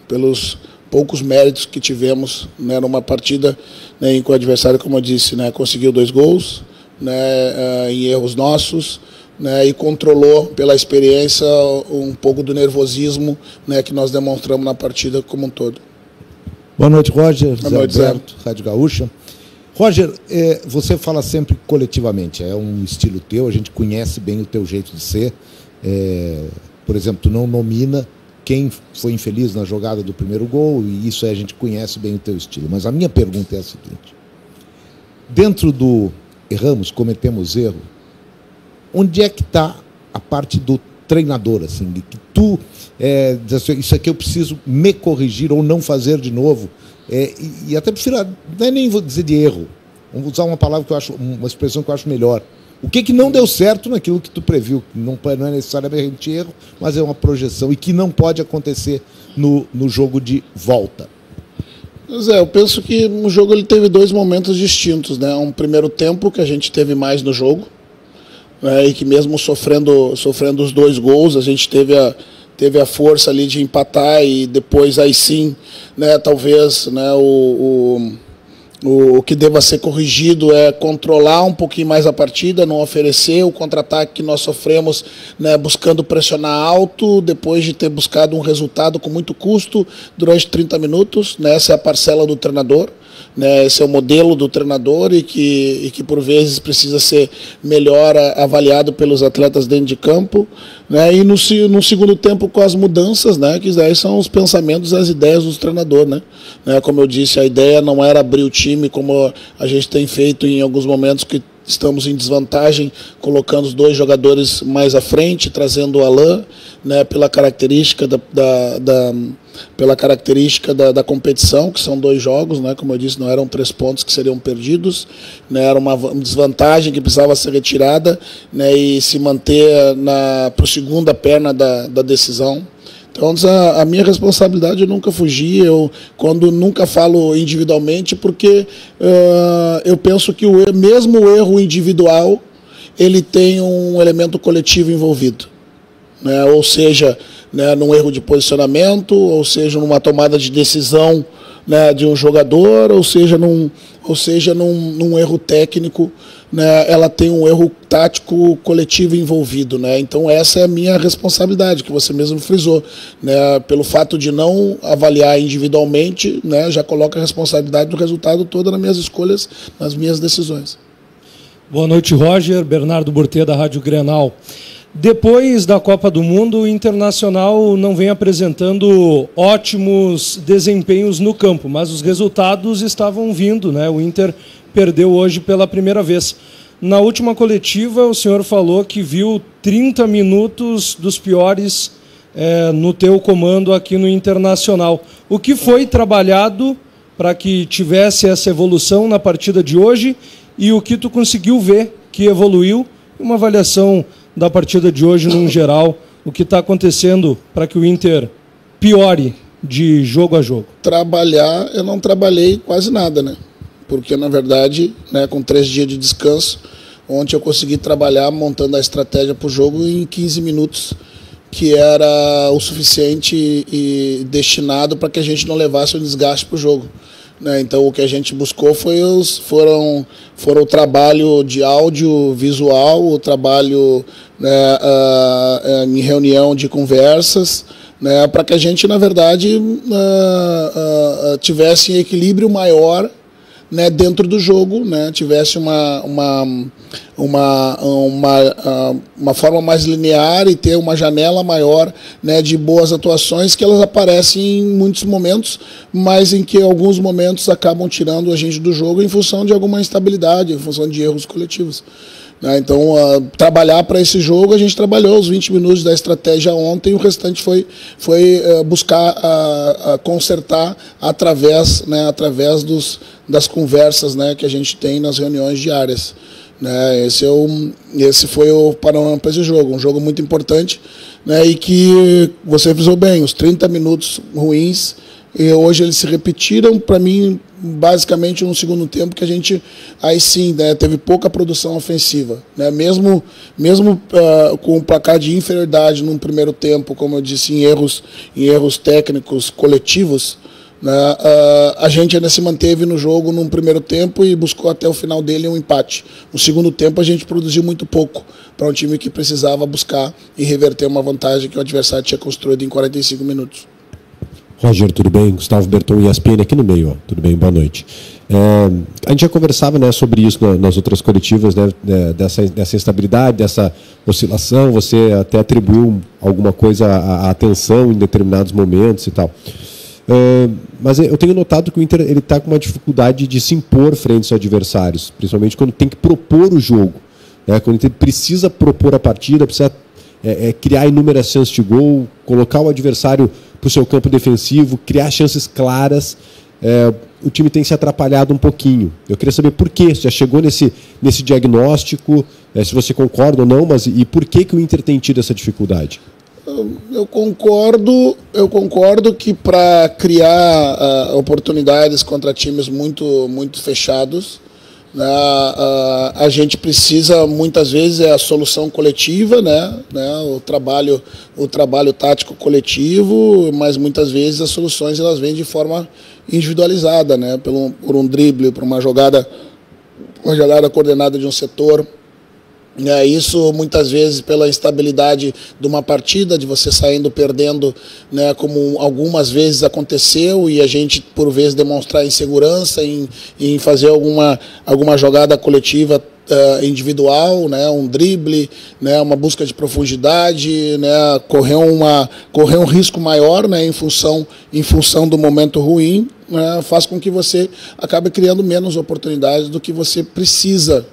pelos poucos méritos que tivemos, né, numa partida, né, em que o adversário, como eu disse, né, conseguiu 2 gols, né, em erros nossos, né, e controlou pela experiência um pouco do nervosismo, né, que nós demonstramos na partida como um todo. Boa noite, Roger. Boa noite, Zé Alberto, Rádio Gaúcha. Roger, você fala sempre coletivamente, é um estilo teu, a gente conhece bem o teu jeito de ser. Por exemplo, tu não nomina quem foi infeliz na jogada do primeiro gol, e isso aí a gente conhece bem o teu estilo. Mas a minha pergunta é a seguinte: dentro do erramos, cometemos erro, onde é que está a parte do treinador, assim, de que tu diz assim, isso aqui eu preciso me corrigir ou não fazer de novo? E até prefiro, não é nem vou dizer de erro, vamos usar uma palavra que eu acho, uma expressão que eu acho melhor. O que não deu certo naquilo que tu previu? Não é necessariamente erro, mas é uma projeção e que não pode acontecer no jogo de volta. Zé, eu penso que o jogo ele teve 2 momentos distintos, né? Um primeiro tempo que a gente teve mais no jogo, né? E que mesmo sofrendo os 2 gols, a gente teve teve a força ali de empatar e depois aí sim, né, talvez, né, o que deva ser corrigido é controlar um pouquinho mais a partida, não oferecer o contra-ataque que nós sofremos, né, buscando pressionar alto, depois de ter buscado um resultado com muito custo durante 30 minutos. Né, essa é a parcela do treinador. Né, esse é o modelo do treinador e que por vezes precisa ser melhor avaliado pelos atletas dentro de campo. Né, e no segundo tempo, com as mudanças, né, que daí são os pensamentos e as ideias do treinador. Né. Como eu disse, a ideia não era abrir o time como a gente tem feito em alguns momentos que estamos em desvantagem, colocando os 2 jogadores mais à frente, trazendo o Alain, né, pela característica da competição, que são 2 jogos, né, como eu disse, não eram 3 pontos que seriam perdidos, né, era uma desvantagem que precisava ser retirada, né, e se manter para a segunda perna da decisão. Então, a minha responsabilidade eu nunca fugi, quando nunca falo individualmente, porque eu penso que mesmo o erro individual, ele tem um elemento coletivo envolvido. Né? Ou seja, né, num erro de posicionamento, ou seja, numa tomada de decisão, né, de um jogador, ou seja, num erro técnico, né, ela tem um erro tático coletivo envolvido. Né? Então essa é a minha responsabilidade, que você mesmo frisou. Né? Pelo fato de não avaliar individualmente, né, já coloca a responsabilidade do resultado toda nas minhas escolhas, nas minhas decisões. Boa noite, Roger. Bernardo Burtê, da Rádio Grenal. Depois da Copa do Mundo, o Internacional não vem apresentando ótimos desempenhos no campo, mas os resultados estavam vindo, né? O Inter perdeu hoje pela primeira vez. Na última coletiva, o senhor falou que viu 30 minutos dos piores no teu comando aqui no Internacional. O que foi trabalhado para que tivesse essa evolução na partida de hoje e o que tu conseguiu ver que evoluiu? Uma avaliação da partida de hoje, num geral, o que está acontecendo para que o Inter piore de jogo a jogo? Trabalhar, eu não trabalhei quase nada, né? Porque, na verdade, né, com 3 dias de descanso, ontem eu consegui trabalhar montando a estratégia para o jogo em 15 minutos, que era o suficiente e destinado para que a gente não levasse o desgaste para o jogo. Né? Então o que a gente buscou foram o trabalho de áudio, visual, o trabalho, né, em reunião de conversas, né, para que a gente, na verdade, tivesse um equilíbrio maior, né, dentro do jogo, né, tivesse uma forma mais linear e ter uma janela maior, né, de boas atuações, que elas aparecem em muitos momentos, mas em que alguns momentos acabam tirando a gente do jogo em função de alguma instabilidade, em função de erros coletivos. Então, trabalhar para esse jogo, a gente trabalhou os 20 minutos da estratégia ontem, e o restante foi buscar consertar através das conversas, né, que a gente tem nas reuniões diárias. Né? Esse foi o panorama para esse jogo, um jogo muito importante, né, e que você frisou bem, os 30 minutos ruins, e hoje eles se repetiram, para mim, basicamente no segundo tempo, que a gente, aí sim, né, teve pouca produção ofensiva. Né? Mesmo com o placar de inferioridade num primeiro tempo, como eu disse, em erros técnicos coletivos, né, a gente ainda se manteve no jogo num primeiro tempo e buscou até o final dele um empate. No segundo tempo a gente produziu muito pouco para um time que precisava buscar e reverter uma vantagem que o adversário tinha construído em 45 minutos. Roger, tudo bem? Gustavo Berton, ESPN aqui no meio. Ó. Tudo bem? Boa noite. A gente já conversava, né, sobre isso nas outras coletivas, né, dessa instabilidade, dessa oscilação. Você até atribuiu alguma coisa à atenção em determinados momentos e tal. Mas eu tenho notado que o Inter está com uma dificuldade de se impor frente aos adversários, principalmente quando tem que propor o jogo. Né, quando o Inter precisa propor a partida, precisa criar inúmeras chances de gol, colocar o adversário para o seu campo defensivo, criar chances claras. O time tem se atrapalhado um pouquinho. Eu queria saber por quê. Você já chegou nesse diagnóstico, se você concorda ou não, mas e por que o Inter tem tido essa dificuldade? Eu concordo que para criar oportunidades contra times muito, muito fechados, A gente precisa, muitas vezes, a solução coletiva, né? O trabalho tático coletivo, mas muitas vezes as soluções elas vêm de forma individualizada, né? Por um drible, por uma jogada coordenada de um setor. Isso muitas vezes pela instabilidade de uma partida, de você saindo perdendo, né, como algumas vezes aconteceu, e a gente por vezes demonstrar insegurança em fazer alguma jogada coletiva individual, né, um drible, né, uma busca de profundidade, né, correr um risco maior, né, em função do momento ruim, né, faz com que você acabe criando menos oportunidades do que você precisa.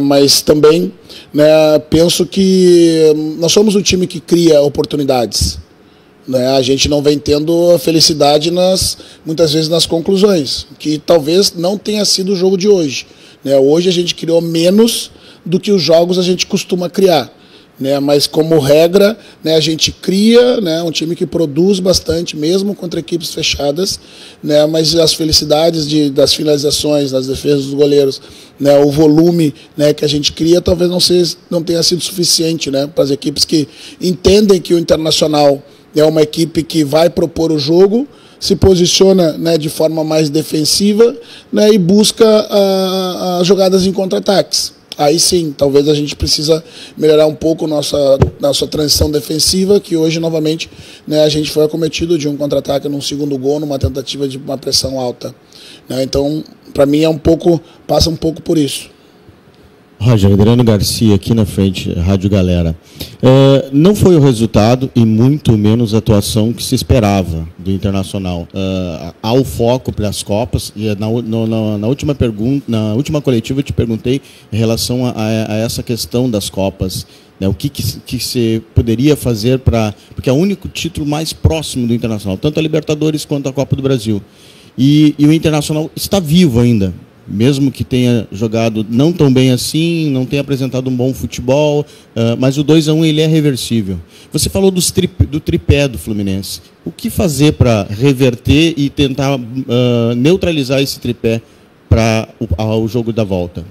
Mas também, né, penso que nós somos um time que cria oportunidades. Né? A gente não vem tendo felicidade muitas vezes nas conclusões, que talvez não tenha sido o jogo de hoje. Né? Hoje a gente criou menos do que os jogos a gente costuma criar. Né, mas como regra, né, a gente cria, né, um time que produz bastante, mesmo contra equipes fechadas, né, mas as felicidades das finalizações, das defesas dos goleiros, né, o volume, né, que a gente cria talvez não tenha sido suficiente, né, para as equipes que entendem que o Internacional é uma equipe que vai propor o jogo, se posiciona, né, de forma mais defensiva, né, e busca as jogadas em contra-ataques. Aí sim, talvez a gente precisa melhorar um pouco nossa transição defensiva, que hoje, novamente, né, a gente foi acometido de um contra-ataque num segundo gol, numa tentativa de uma pressão alta. Né, então, para mim, passa um pouco por isso. Roger, Adriano Garcia aqui na frente, Rádio Galera. Não foi o resultado e muito menos a atuação que se esperava do Internacional. Há o foco para as Copas, e na última pergunta, na última coletiva eu te perguntei em relação a essa questão das Copas. Né, o que se poderia fazer porque é o único título mais próximo do Internacional, tanto a Libertadores quanto a Copa do Brasil. E o Internacional está vivo ainda. Mesmo que tenha jogado não tão bem assim, não tenha apresentado um bom futebol, mas o 2-1 ele é reversível. Você falou do tripé do Fluminense. O que fazer para reverter e tentar neutralizar esse tripé para o jogo da volta?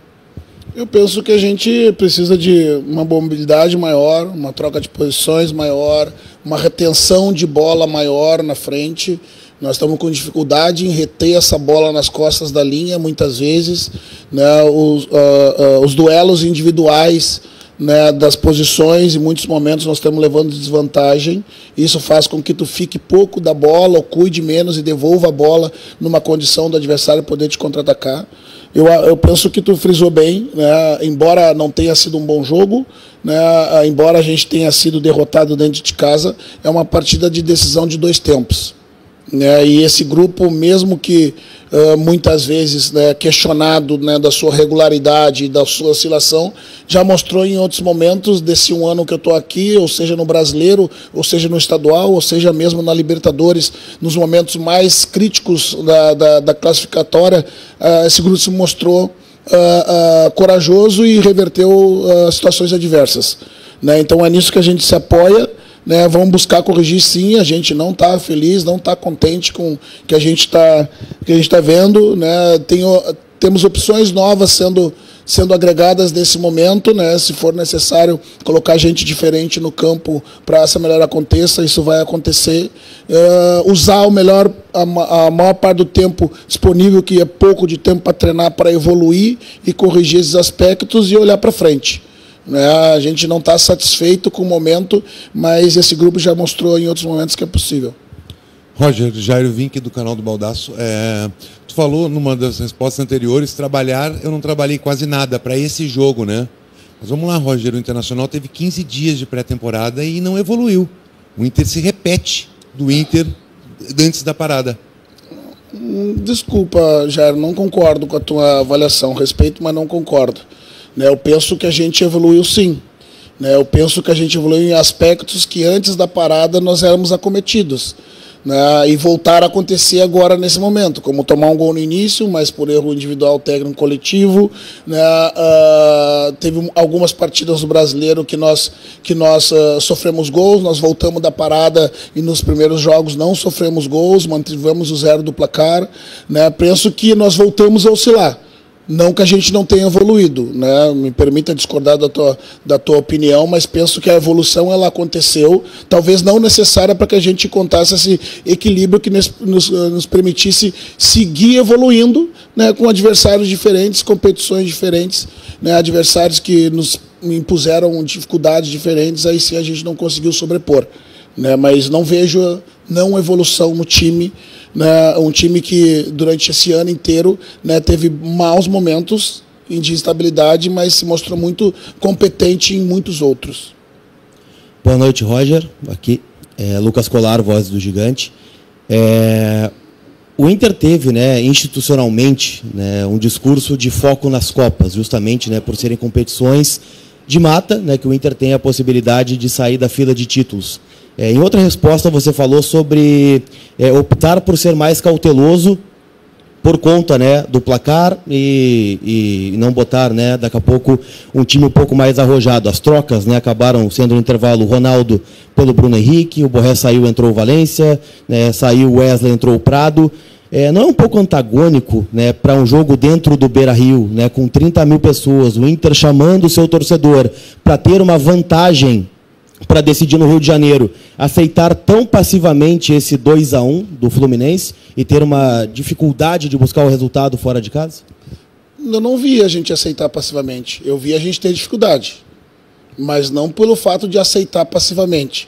Eu penso que a gente precisa de uma mobilidade maior, uma troca de posições maior, uma retenção de bola maior na frente. Nós estamos com dificuldade em reter essa bola nas costas da linha, muitas vezes. Né, os duelos individuais, né, das posições, em muitos momentos nós estamos levando desvantagem. Isso faz com que tu fique pouco da bola, ou cuide menos e devolva a bola numa condição do adversário poder te contra-atacar. Eu penso que tu frisou bem, né, embora não tenha sido um bom jogo, né, embora a gente tenha sido derrotado dentro de casa, é uma partida de decisão de 2 tempos. Né, e esse grupo, mesmo que muitas vezes, né, questionado, né, da sua regularidade e da sua oscilação, já mostrou em outros momentos desse um ano que eu estou aqui, ou seja no Brasileiro, ou seja no Estadual, ou seja mesmo na Libertadores, nos momentos mais críticos da classificatória, esse grupo se mostrou corajoso e reverteu situações adversas. Né, então é nisso que a gente se apoia. Né, vamos buscar corrigir, sim. A gente não está feliz, não está contente com o que a gente está vendo. Né, temos opções novas sendo agregadas nesse momento. Né, se for necessário colocar gente diferente no campo para essa melhora aconteça, isso vai acontecer. Usar a maior parte do tempo disponível, que é pouco de tempo para treinar, para evoluir e corrigir esses aspectos e olhar para frente. A gente não está satisfeito com o momento, mas esse grupo já mostrou em outros momentos que é possível. Roger, Jairo Vink do canal do Baldaço. Tu falou numa das respostas anteriores, eu não trabalhei quase nada para esse jogo, né? Mas vamos lá, Roger, o Internacional teve 15 dias de pré-temporada e não evoluiu. O Inter se repete do Inter antes da parada. Desculpa, Jairo, não concordo com a tua avaliação. Respeito, mas não concordo. Eu penso que a gente evoluiu sim. Eu penso que a gente evoluiu em aspectos que antes da parada nós éramos acometidos. E voltar a acontecer agora nesse momento, como tomar um gol no início, mas por erro individual, técnico, coletivo. Teve algumas partidas do Brasileiro que nós sofremos gols, nós voltamos da parada e nos primeiros jogos não sofremos gols, mantivemos o 0 do placar. Penso que nós voltamos a oscilar. Não que a gente não tenha evoluído, né? Me permita discordar da tua opinião, mas penso que a evolução ela aconteceu, talvez não necessária para que a gente contasse esse equilíbrio que nos permitisse seguir evoluindo, né? Com adversários diferentes, competições diferentes, né? Adversários que nos impuseram dificuldades diferentes, aí sim a gente não conseguiu sobrepor, né? Mas não vejo não evolução no time, né? Um time que durante esse ano inteiro, né, teve maus momentos de instabilidade, mas se mostrou muito competente em muitos outros. Boa noite, Roger. Aqui é Lucas Colar, voz do Gigante. O Inter teve, né, institucionalmente, né, um discurso de foco nas Copas, justamente, né, por serem competições de mata, né, que o Inter tem a possibilidade de sair da fila de títulos. Em outra resposta, você falou sobre optar por ser mais cauteloso por conta, né, do placar e não botar, né, daqui a pouco um time um pouco mais arrojado. As trocas, né, acabaram sendo no intervalo o Ronaldo pelo Bruno Henrique, o Borré saiu, entrou o Valência, né, saiu o Wesley, entrou o Prado. Não é um pouco antagônico, né, para um jogo dentro do Beira-Rio, né, com 30 mil pessoas, o Inter chamando o seu torcedor para ter uma vantagem para decidir no Rio de Janeiro, aceitar tão passivamente esse 2-1 do Fluminense e ter uma dificuldade de buscar o resultado fora de casa? Eu não vi a gente aceitar passivamente. Eu vi a gente ter dificuldade, mas não pelo fato de aceitar passivamente.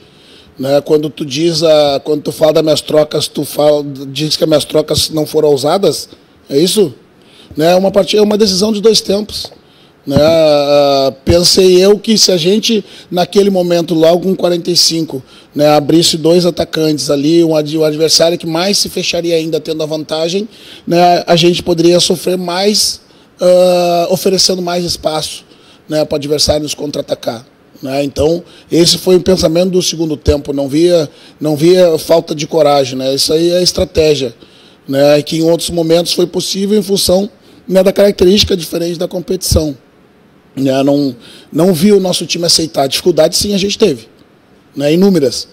Né? Quando tu fala das minhas trocas, diz que as minhas trocas não foram ousadas, é isso? Né? É uma decisão de 2 tempos. Né? Pensei eu que se a gente, naquele momento, logo com 45, né, abrisse 2 atacantes ali, o adversário que mais se fecharia ainda tendo a vantagem, né, a gente poderia sofrer mais, oferecendo mais espaço, né, para o adversário nos contra-atacar. Né? Então, esse foi o pensamento do segundo tempo, não via falta de coragem, né? Isso aí é estratégia, né? Que em outros momentos foi possível em função, né, da característica diferente da competição. Não vi o nosso time aceitar. Dificuldade sim a gente teve, né, inúmeras,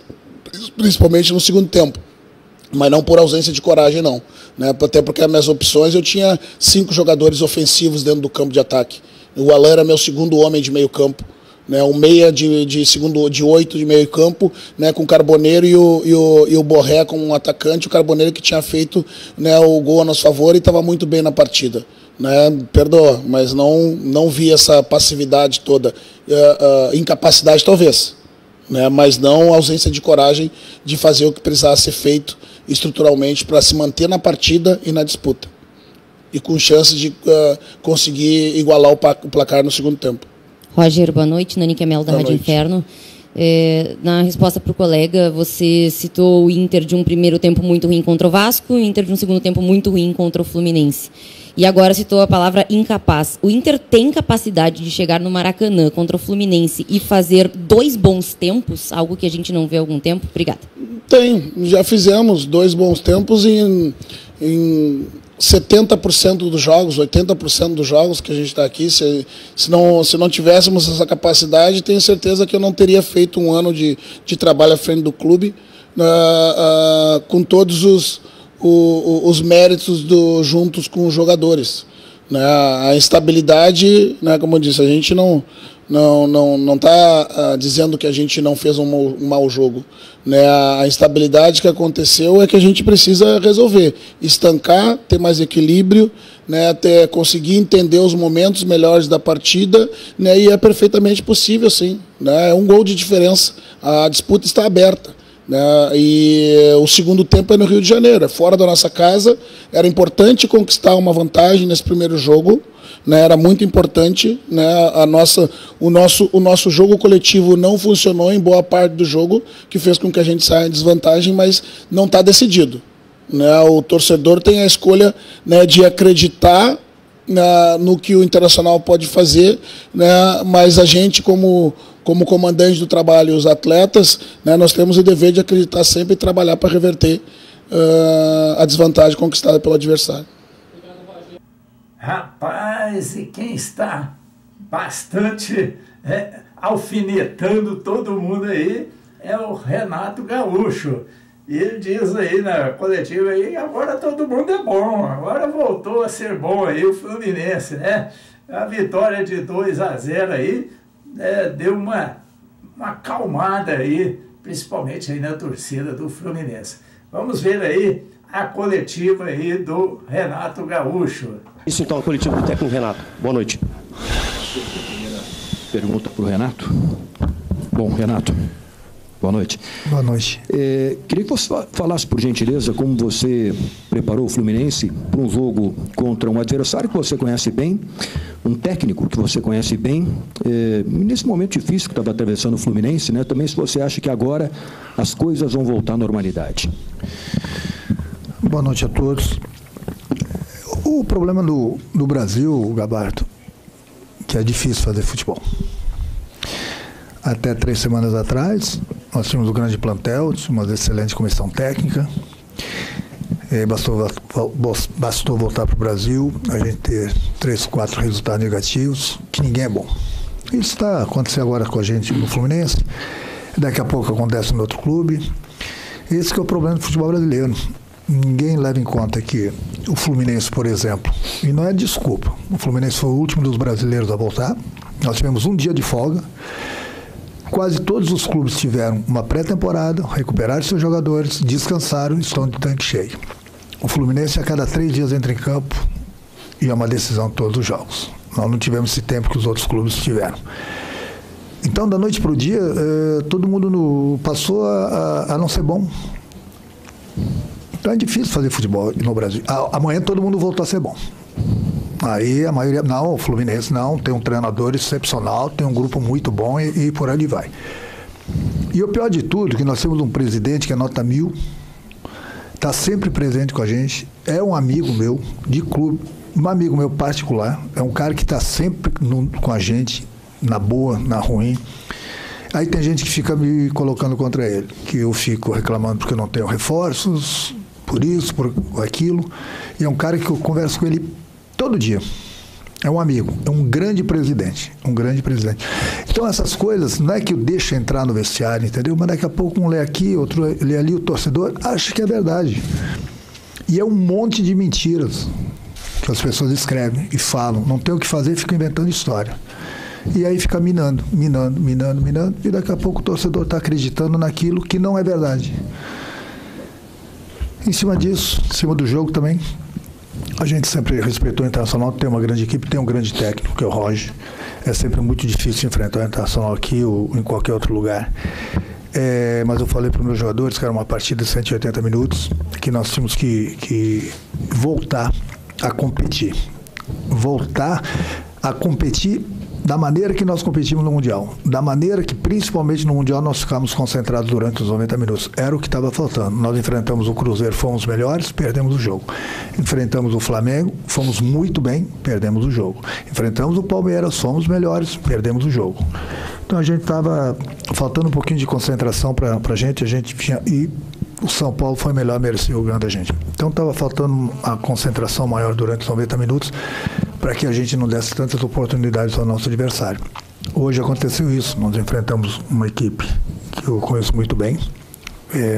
principalmente no segundo tempo, mas não por ausência de coragem não, né, até porque as minhas opções, eu tinha 5 jogadores ofensivos dentro do campo de ataque. O Alan era meu segundo homem de meio campo, né, um meia de 8 de meio campo, né, com o Carboneiro e o Borré como um atacante, o Carboneiro que tinha feito, né, o gol a nosso favor e estava muito bem na partida. Né, perdoa, mas não vi essa passividade toda, incapacidade talvez, né, mas não ausência de coragem de fazer o que precisava ser feito estruturalmente para se manter na partida e na disputa, e com chance de conseguir igualar o placar no segundo tempo. Roger, boa noite, Nani Camelo da Rádio Inferno. Na resposta para o colega, você citou o Inter de um primeiro tempo muito ruim contra o Vasco e o Inter de um segundo tempo muito ruim contra o Fluminense. E agora citou a palavra incapaz. O Inter tem capacidade de chegar no Maracanã contra o Fluminense e fazer 2 bons tempos, algo que a gente não vê há algum tempo? Obrigada. Tem, já fizemos 2 bons tempos em 70% dos jogos, 80% dos jogos que a gente está aqui. Se não tivéssemos essa capacidade, tenho certeza que eu não teria feito um ano de trabalho à frente do clube, com todos os méritos juntos com os jogadores. Né? A instabilidade, né, como eu disse, a gente não está dizendo que a gente não fez um mau jogo. Né? A instabilidade que aconteceu é que a gente precisa resolver, estancar, ter mais equilíbrio, né? Conseguir entender os momentos melhores da partida, né? E é perfeitamente possível, sim. Né? É um gol de diferença, a disputa está aberta. Né? E o segundo tempo é no Rio de Janeiro, é fora da nossa casa. Era importante conquistar uma vantagem nesse primeiro jogo, né? Era muito importante, né? O nosso jogo coletivo não funcionou em boa parte do jogo, que fez com que a gente saia em desvantagem, mas não está decidido. Né? O torcedor tem a escolha, né, de acreditar no que o Internacional pode fazer, né? Mas a gente, como comandante do trabalho e os atletas, né, nós temos o dever de acreditar sempre e trabalhar para reverter a desvantagem conquistada pelo adversário. Rapaz, e quem está bastante alfinetando todo mundo aí é o Renato Gaúcho. E ele diz aí na coletiva aí, agora todo mundo é bom, agora voltou a ser bom aí o Fluminense, né? A vitória de 2-0 aí deu uma acalmada aí, principalmente aí na torcida do Fluminense. Vamos ver aí a coletiva aí do Renato Gaúcho. Isso então, a coletiva do técnico Renato. Boa noite. Pergunta para o Renato. Bom, Renato, boa noite. Boa noite. Queria que você falasse, por gentileza, como você preparou o Fluminense para um jogo contra um adversário que você conhece bem, um técnico que você conhece bem, nesse momento difícil que estava atravessando o Fluminense, né? Também se você acha que agora as coisas vão voltar à normalidade. Boa noite a todos. O problema do Brasil, Gabardo, que é difícil fazer futebol. Até 3 semanas atrás, nós tínhamos um grande plantel, tínhamos uma excelente comissão técnica. Bastou voltar para o Brasil, a gente ter 3, 4 resultados negativos, que ninguém é bom. Isso está acontecendo agora com a gente no Fluminense, daqui a pouco acontece no outro clube. Esse que é o problema do futebol brasileiro. Ninguém leva em conta que o Fluminense, por exemplo, e não é desculpa, o Fluminense foi o último dos brasileiros a voltar, nós tivemos um dia de folga, quase todos os clubes tiveram uma pré-temporada, recuperaram seus jogadores, descansaram e estão de tanque cheio. O Fluminense a cada 3 dias entra em campo e é uma decisão de todos os jogos. Nós não tivemos esse tempo que os outros clubes tiveram. Então, da noite para o dia, todo mundo passou a não ser bom. Então é difícil fazer futebol no Brasil. Amanhã todo mundo voltou a ser bom. Aí a maioria, não, o Fluminense não, tem um treinador excepcional, tem um grupo muito bom e por ali vai. E o pior de tudo, que nós temos um presidente que é nota 1000, está sempre presente com a gente, é um amigo meu de clube, um amigo meu particular, é um cara que está sempre com a gente, na boa, na ruim. Aí tem gente que fica me colocando contra ele, que eu fico reclamando porque eu não tenho reforços, por isso, por aquilo. E é um cara que eu converso com ele todo dia. É um amigo, é um grande presidente, um grande presidente. Então essas coisas, não é que eu deixo entrar no vestiário, entendeu? Mas daqui a pouco um lê aqui, outro lê ali, o torcedor acha que é verdade. E é um monte de mentiras que as pessoas escrevem e falam. Não tem o que fazer, ficam inventando história. E aí fica minando, e daqui a pouco o torcedor está acreditando naquilo que não é verdade. Em cima disso, em cima do jogo também, a gente sempre respeitou o Internacional, tem uma grande equipe, tem um grande técnico, que é o Roger. É sempre muito difícil enfrentar o Internacional aqui ou em qualquer outro lugar. Mas eu falei para os meus jogadores que era uma partida de 180 minutos, que nós tínhamos que voltar a competir. Voltar a competir da maneira que nós competimos no Mundial, da maneira que principalmente no Mundial nós ficamos concentrados durante os 90 minutos, era o que estava faltando. Nós enfrentamos o Cruzeiro, fomos melhores, perdemos o jogo. Enfrentamos o Flamengo, fomos muito bem, perdemos o jogo. Enfrentamos o Palmeiras, fomos melhores, perdemos o jogo. Então a gente estava faltando um pouquinho de concentração para a gente tinha, e o São Paulo foi melhor, mereceu o ganho da gente. Então estava faltando a concentração maior durante os 90 minutos para que a gente não desse tantas oportunidades ao nosso adversário. Hoje aconteceu isso, nós enfrentamos uma equipe que eu conheço muito bem,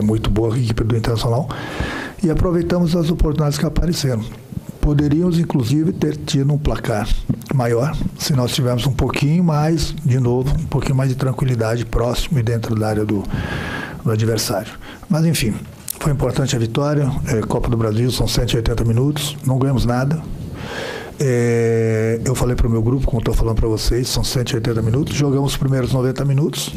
muito boa, a equipe do Internacional, e aproveitamos as oportunidades que apareceram. Poderíamos, inclusive, ter tido um placar maior se nós tivéssemos um pouquinho mais, de novo, um pouquinho mais de tranquilidade próximo e dentro da área do adversário. Mas, enfim, foi importante a vitória. Copa do Brasil, são 180 minutos, não ganhamos nada. Eu falei para o meu grupo, como estou falando para vocês, são 180 minutos, jogamos os primeiros 90 minutos.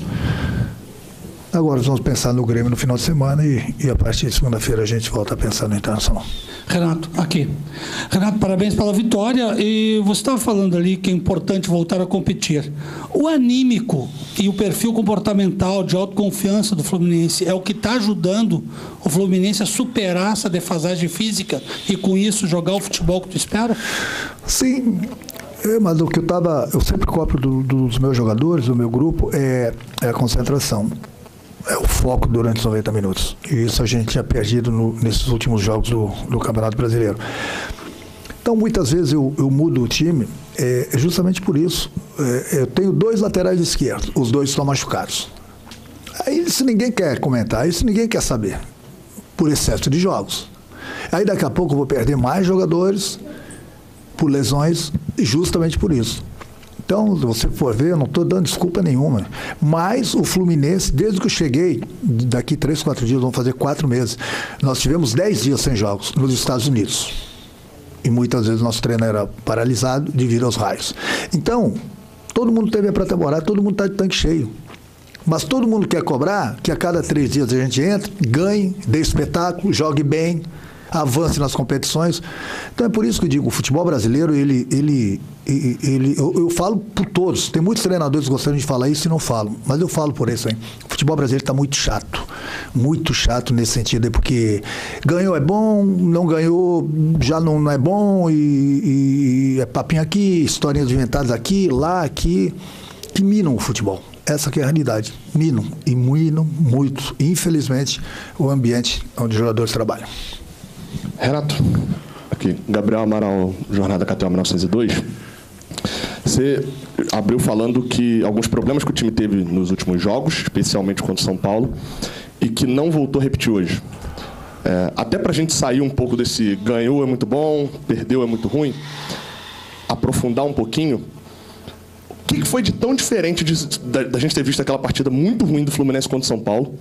Agora vamos pensar no Grêmio no final de semana e a partir de segunda-feira a gente volta a pensar no Internacional. Renato, aqui. Renato, parabéns pela vitória. E você estava falando ali que é importante voltar a competir. O anímico e o perfil comportamental de autoconfiança do Fluminense é o que está ajudando o Fluminense a superar essa defasagem física e com isso jogar o futebol que tu espera? Sim. Mas o que eu sempre cobro dos meus jogadores, do meu grupo, é a concentração. É o foco durante os 90 minutos. E isso a gente tinha perdido nesses últimos jogos do Campeonato Brasileiro. Então, muitas vezes eu mudo o time justamente por isso. Eu tenho 2 laterais esquerdos, os 2 estão machucados. Aí isso ninguém quer comentar, isso ninguém quer saber. por excesso de jogos. Aí daqui a pouco eu vou perder mais jogadores por lesões, justamente por isso. Então, se você for ver, eu não estou dando desculpa nenhuma. Mas o Fluminense, desde que eu cheguei, daqui 3, 4 dias, vamos fazer 4 meses, nós tivemos 10 dias sem jogos nos Estados Unidos. E muitas vezes nosso treino era paralisado devido aos raios. Então, todo mundo teve a pré-temporada, todo mundo está de tanque cheio. Mas todo mundo quer cobrar que a cada 3 dias a gente entre, ganhe, dê espetáculo, jogue bem, avance nas competições. Então é por isso que eu digo, o futebol brasileiro, eu falo por todos, tem muitos treinadores que gostariam de falar isso e não falam, mas eu falo por isso aí. O futebol brasileiro está muito chato nesse sentido, porque ganhou é bom, não ganhou já não é bom, e é papinho aqui, historinhas inventadas aqui, lá, aqui, que minam o futebol. Essa que é a realidade, minam muito, infelizmente, o ambiente onde os jogadores trabalham. Renato, aqui, Gabriel Amaral, Jornada KTO 1902. Você abriu falando que alguns problemas que o time teve nos últimos jogos, especialmente contra o São Paulo, e que não voltou a repetir hoje. Até para a gente sair um pouco desse ganhou é muito bom, perdeu é muito ruim, aprofundar um pouquinho, o que foi de tão diferente da gente ter visto aquela partida muito ruim do Fluminense contra o São Paulo?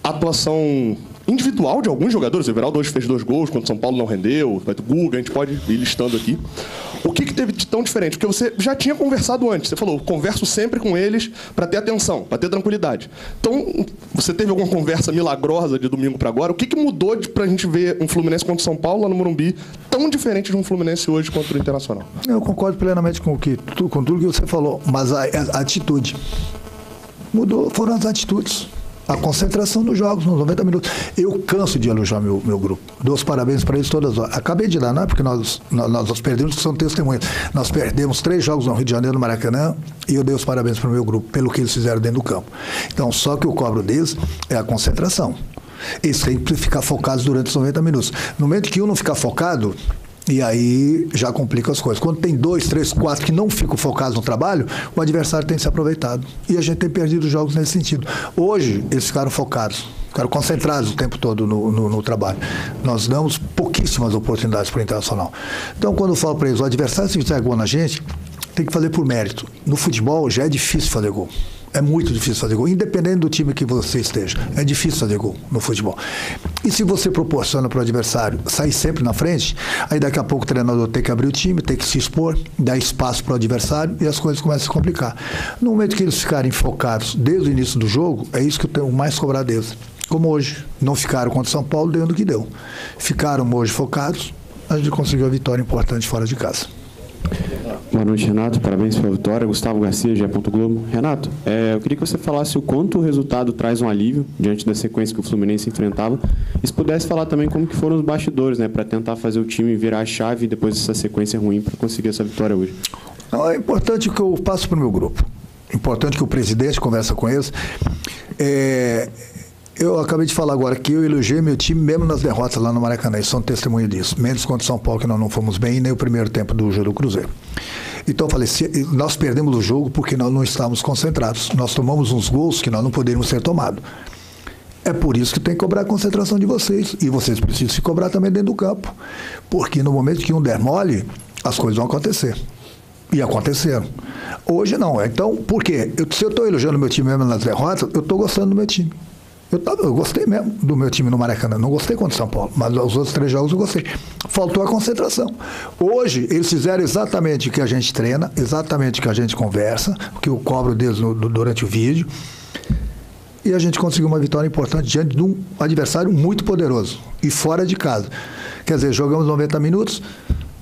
A atuação individual de alguns jogadores, o Everaldo hoje fez 2 gols, quando o São Paulo não rendeu, o Guga, a gente pode ir listando aqui. O que teve de tão diferente? Porque você já tinha conversado antes, você falou, converso sempre com eles para ter atenção, para ter tranquilidade. Então, você teve alguma conversa milagrosa de domingo para agora? O que mudou para a gente ver um Fluminense contra o São Paulo lá no Morumbi tão diferente de um Fluminense hoje contra o Internacional? Eu concordo plenamente com tudo que você falou, mas a atitude mudou, foram as atitudes. A concentração dos jogos nos 90 minutos. Eu canso de elogiar meu grupo. Dou os parabéns para eles todas as horas. Acabei de dar, não é porque nós perdemos, que são testemunhas. Nós perdemos 3 jogos no Rio de Janeiro, no Maracanã, e eu dei os parabéns para o meu grupo, pelo que eles fizeram dentro do campo. Então, só que eu cobro deles é a concentração. Eles têm que ficar focados durante os 90 minutos. No momento que um não ficar focado, e aí já complica as coisas. Quando tem 2, 3, 4 que não ficam focados no trabalho, o adversário tem se aproveitado. E a gente tem perdido jogos nesse sentido. Hoje, eles ficaram focados, ficaram concentrados o tempo todo no trabalho. Nós damos pouquíssimas oportunidades para o Internacional. Então, quando eu falo para eles, o adversário se fizer gol na gente, tem que fazer por mérito. No futebol, já é difícil fazer gol. É muito difícil fazer gol, independente do time que você esteja. É difícil fazer gol no futebol. E se você proporciona para o adversário sair sempre na frente, aí daqui a pouco o treinador tem que abrir o time, tem que se expor, dar espaço para o adversário e as coisas começam a se complicar. No momento que eles ficarem focados desde o início do jogo, é isso que eu tenho mais cobrar deles. Como hoje, não ficaram contra o São Paulo, deu no que deu. Ficaram hoje focados, a gente conseguiu a vitória importante fora de casa. Boa noite, Renato. Parabéns pela vitória. Gustavo Garcia, GE. Globo. Renato, eu queria que você falasse o quanto o resultado traz um alívio diante da sequência que o Fluminense enfrentava. E se pudesse falar também como que foram os bastidores, né, para tentar fazer o time virar a chave depois dessa sequência ruim para conseguir essa vitória hoje. Não, é importante que eu passo para o meu grupo. Importante que o presidente conversa com eles. Eu acabei de falar agora que eu elogiei meu time mesmo nas derrotas lá no Maracanã, e são testemunho disso. Menos contra o São Paulo, que nós não fomos bem, e nem o primeiro tempo do jogo do Cruzeiro. Então eu falei, nós perdemos o jogo porque nós não estávamos concentrados. Nós tomamos uns gols que nós não poderíamos ter tomado. É por isso que tem que cobrar a concentração de vocês. E vocês precisam se cobrar também dentro do campo. Porque no momento que um der mole, as coisas vão acontecer. E aconteceram. Hoje não. Então, por quê? Se eu estou elogiando meu time mesmo nas derrotas, eu estou gostando do meu time. Eu gostei mesmo do meu time no Maracanã. Não gostei contra o São Paulo, mas os outros 3 jogos eu gostei. Faltou a concentração. Hoje, eles fizeram exatamente o que a gente treina, exatamente o que a gente conversa, o que eu cobro deles durante o vídeo. E a gente conseguiu uma vitória importante diante de um adversário muito poderoso e fora de casa. Quer dizer, jogamos 90 minutos,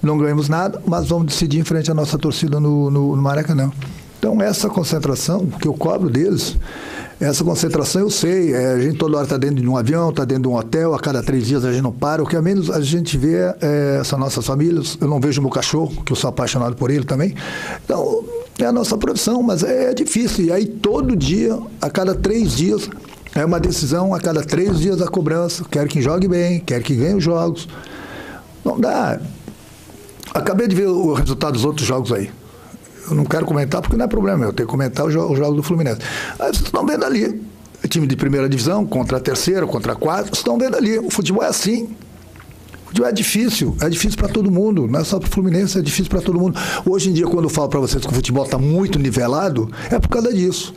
não ganhamos nada, mas vamos decidir em frente à nossa torcida no Maracanã. Então, essa concentração que eu cobro deles, essa concentração eu sei, a gente toda hora está dentro de um avião, está dentro de um hotel, a cada 3 dias a gente não para, o que a menos a gente vê são nossas famílias. Eu não vejo o meu cachorro, que eu sou apaixonado por ele também. Então, é a nossa profissão, mas é difícil. E aí todo dia, a cada 3 dias, é uma decisão, a cada 3 dias a cobrança, quer que jogue bem, quer que ganhe os jogos. Não dá. Acabei de ver o resultado dos outros jogos aí. Eu não quero comentar porque não é problema meu, eu tenho que comentar o jogo do Fluminense. Aí vocês estão vendo ali, time de primeira divisão, contra a terceira, contra a quarta, estão vendo ali. O futebol é assim. O futebol é difícil para todo mundo, não é só para o Fluminense, é difícil para todo mundo. Hoje em dia, quando eu falo para vocês que o futebol está muito nivelado, é por causa disso.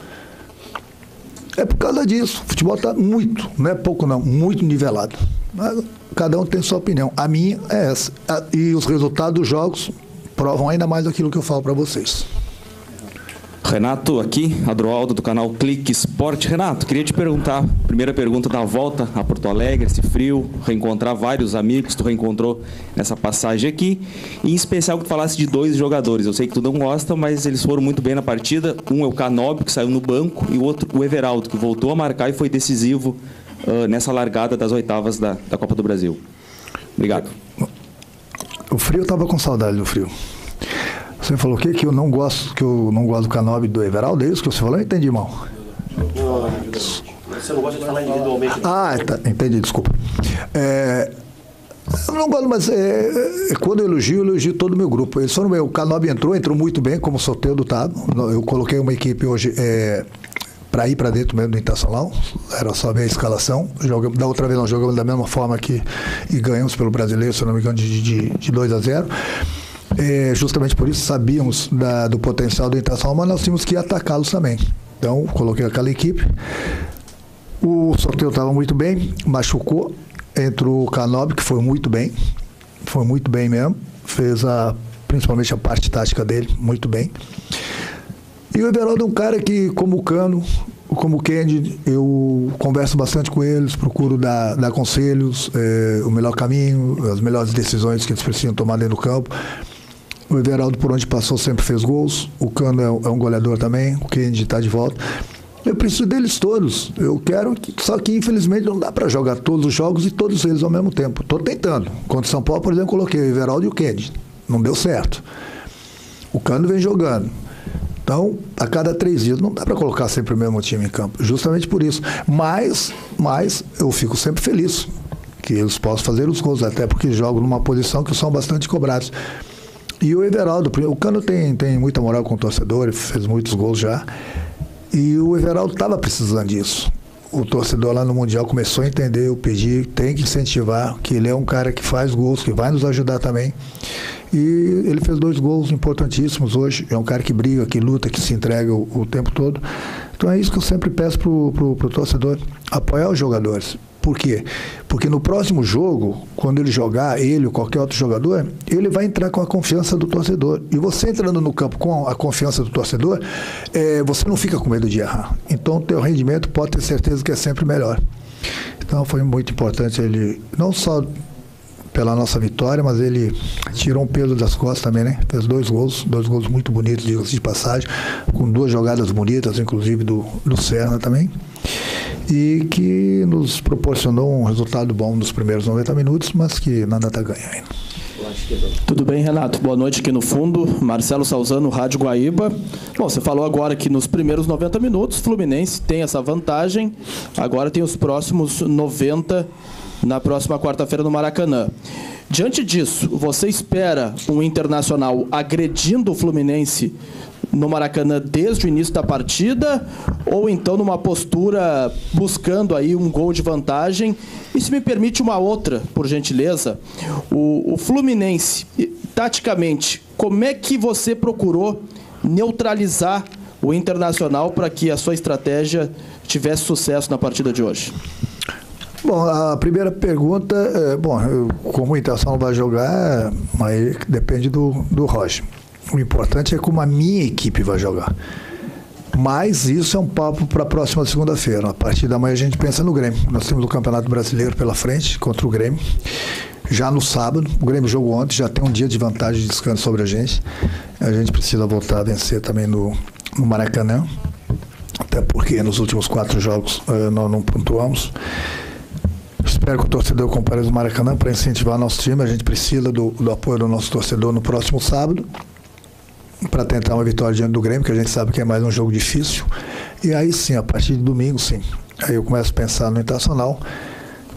É por causa disso. O futebol está muito, não é pouco não, muito nivelado. Mas cada um tem sua opinião. A minha é essa. E os resultados dos jogos provam ainda mais aquilo que eu falo para vocês. Renato, aqui, Adroaldo, do canal Clique Esporte. Renato, queria te perguntar, primeira pergunta da volta a Porto Alegre, esse frio, reencontrar vários amigos, tu reencontrou nessa passagem aqui, e em especial que tu falasse de 2 jogadores, eu sei que tu não gosta, mas eles foram muito bem na partida, um é o Canóbio, que saiu no banco, e o outro o Everaldo, que voltou a marcar e foi decisivo nessa largada das oitavas da Copa do Brasil. Obrigado. O frio, eu estava com saudade do frio. Você falou o quê? Que eu não gosto do Canóbio e do Everaldo? É isso que você falou? Eu entendi mal. Você não gosta de falar individualmente? Ah, tá, entendi, desculpa. Eu não gosto, mas quando eu elogio todo o meu grupo. Eles foram o Canóbio entrou muito bem, como sorteio do Tado. Eu coloquei uma equipe hoje para ir para dentro mesmo do Internacional. Era só ver a escalação. Da outra vez nós jogamos da mesma forma e ganhamos pelo Brasileiro, se eu não me engano, de 2-0. Justamente por isso sabíamos do potencial do Internacional, mas nós tínhamos que atacá-los também. Então, coloquei aquela equipe. O sorteio estava muito bem, machucou. Entrou o Canóbio, que foi muito bem mesmo. Fez principalmente a parte tática dele, muito bem. E o Everaldo é um cara que, como o Cano, como o Kennedy, eu converso bastante com eles, procuro dar conselhos, o melhor caminho, as melhores decisões que eles precisam tomar dentro do campo. O Everaldo, por onde passou, sempre fez gols. O Cano é um goleador também. O Kennedy está de volta. Eu preciso deles todos. Eu quero só que, infelizmente, não dá para jogar todos os jogos e todos eles ao mesmo tempo. Estou tentando. Contra o São Paulo, por exemplo, coloquei o Everaldo e o Kennedy. Não deu certo. O Cano vem jogando. Então, a cada 3 dias, não dá para colocar sempre o mesmo time em campo. Justamente por isso. Mas eu fico sempre feliz que eles possam fazer os gols, até porque jogam numa posição que são bastante cobrados. E o Everaldo, o Cano tem muita moral com o torcedor, ele fez muitos gols já. E o Everaldo estava precisando disso. O torcedor lá no Mundial começou a entender, eu pedi, tem que incentivar, que ele é um cara que faz gols, que vai nos ajudar também. E ele fez 2 gols importantíssimos hoje. É um cara que briga, que luta, que se entrega o tempo todo. Então é isso que eu sempre peço pro torcedor, apoiar os jogadores. Por quê? Porque no próximo jogo, quando ele jogar, ele ou qualquer outro jogador, ele vai entrar com a confiança do torcedor. E você entrando no campo com a confiança do torcedor, você não fica com medo de errar. Então o teu rendimento pode ter certeza que é sempre melhor. Então foi muito importante ele, não só pela nossa vitória, mas ele tirou um peso das costas também, né? Fez 2 gols muito bonitos, diga-se de passagem, com 2 jogadas bonitas, inclusive do Serna também, e que nos proporcionou um resultado bom nos primeiros 90 minutos, mas que nada está ganho ainda. Tudo bem, Renato? Boa noite aqui no fundo. Marcelo Salzano, Rádio Guaíba. Bom, você falou agora que nos primeiros 90 minutos, o Fluminense tem essa vantagem, agora tem os próximos 90 na próxima quarta-feira no Maracanã. Diante disso, você espera um Internacional agredindo o Fluminense no Maracanã desde o início da partida, ou então numa postura buscando aí um gol de vantagem? E se me permite uma outra, por gentileza, o Fluminense, taticamente, como é que você procurou neutralizar o Internacional para que a sua estratégia tivesse sucesso na partida de hoje? Bom, a primeira pergunta, como o Internacional vai jogar, aí depende do Roger. O importante é como a minha equipe vai jogar. Mas isso é um papo para a próxima segunda-feira. A partir da manhã a gente pensa no Grêmio. Nós temos o Campeonato Brasileiro pela frente, contra o Grêmio. Já no sábado, o Grêmio jogou ontem, já tem um dia de vantagem de descanso sobre a gente. A gente precisa voltar a vencer também no Maracanã. Até porque nos últimos 4 jogos nós não pontuamos. Espero que o torcedor compareça no Maracanã para incentivar nosso time. A gente precisa do apoio do nosso torcedor no próximo sábado para tentar uma vitória diante do Grêmio, que a gente sabe que é mais um jogo difícil. E aí sim, a partir de domingo, sim. Aí eu começo a pensar no Internacional,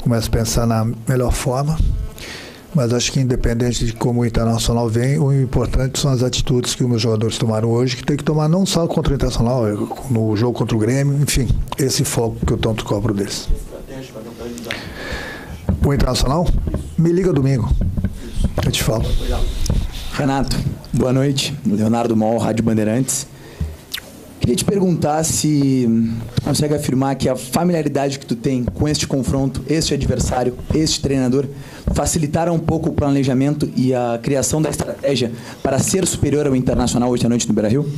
começo a pensar na melhor forma. mas acho que independente de como o Internacional vem, o importante são as atitudes que os meus jogadores tomaram hoje, que tem que tomar não só contra o Internacional, no jogo contra o Grêmio, enfim, esse foco que eu tanto cobro deles. O Internacional? Me liga domingo, eu te falo. Renato, boa noite. Leonardo Mol, Rádio Bandeirantes. Queria te perguntar se tu consegue afirmar que a familiaridade que tu tem com este confronto, este adversário, este treinador, facilitaram um pouco o planejamento e a criação da estratégia para ser superior ao Internacional hoje à noite no Beira-Rio?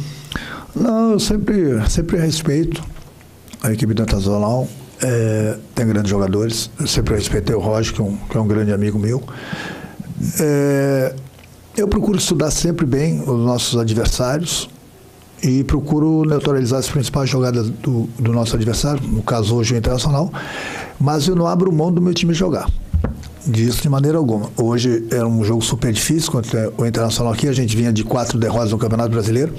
Não, eu sempre respeito a equipe do Internacional. Tem grandes jogadores. Eu sempre respeitei o Roger, que é um grande amigo meu. Eu procuro estudar sempre bem os nossos adversários e procuro neutralizar as principais jogadas do nosso adversário, no caso hoje o Internacional, mas eu não abro mão do meu time jogar. Disso de maneira alguma. Hoje era um jogo super difícil contra o Internacional aqui, a gente vinha de 4 derrotas no Campeonato Brasileiro,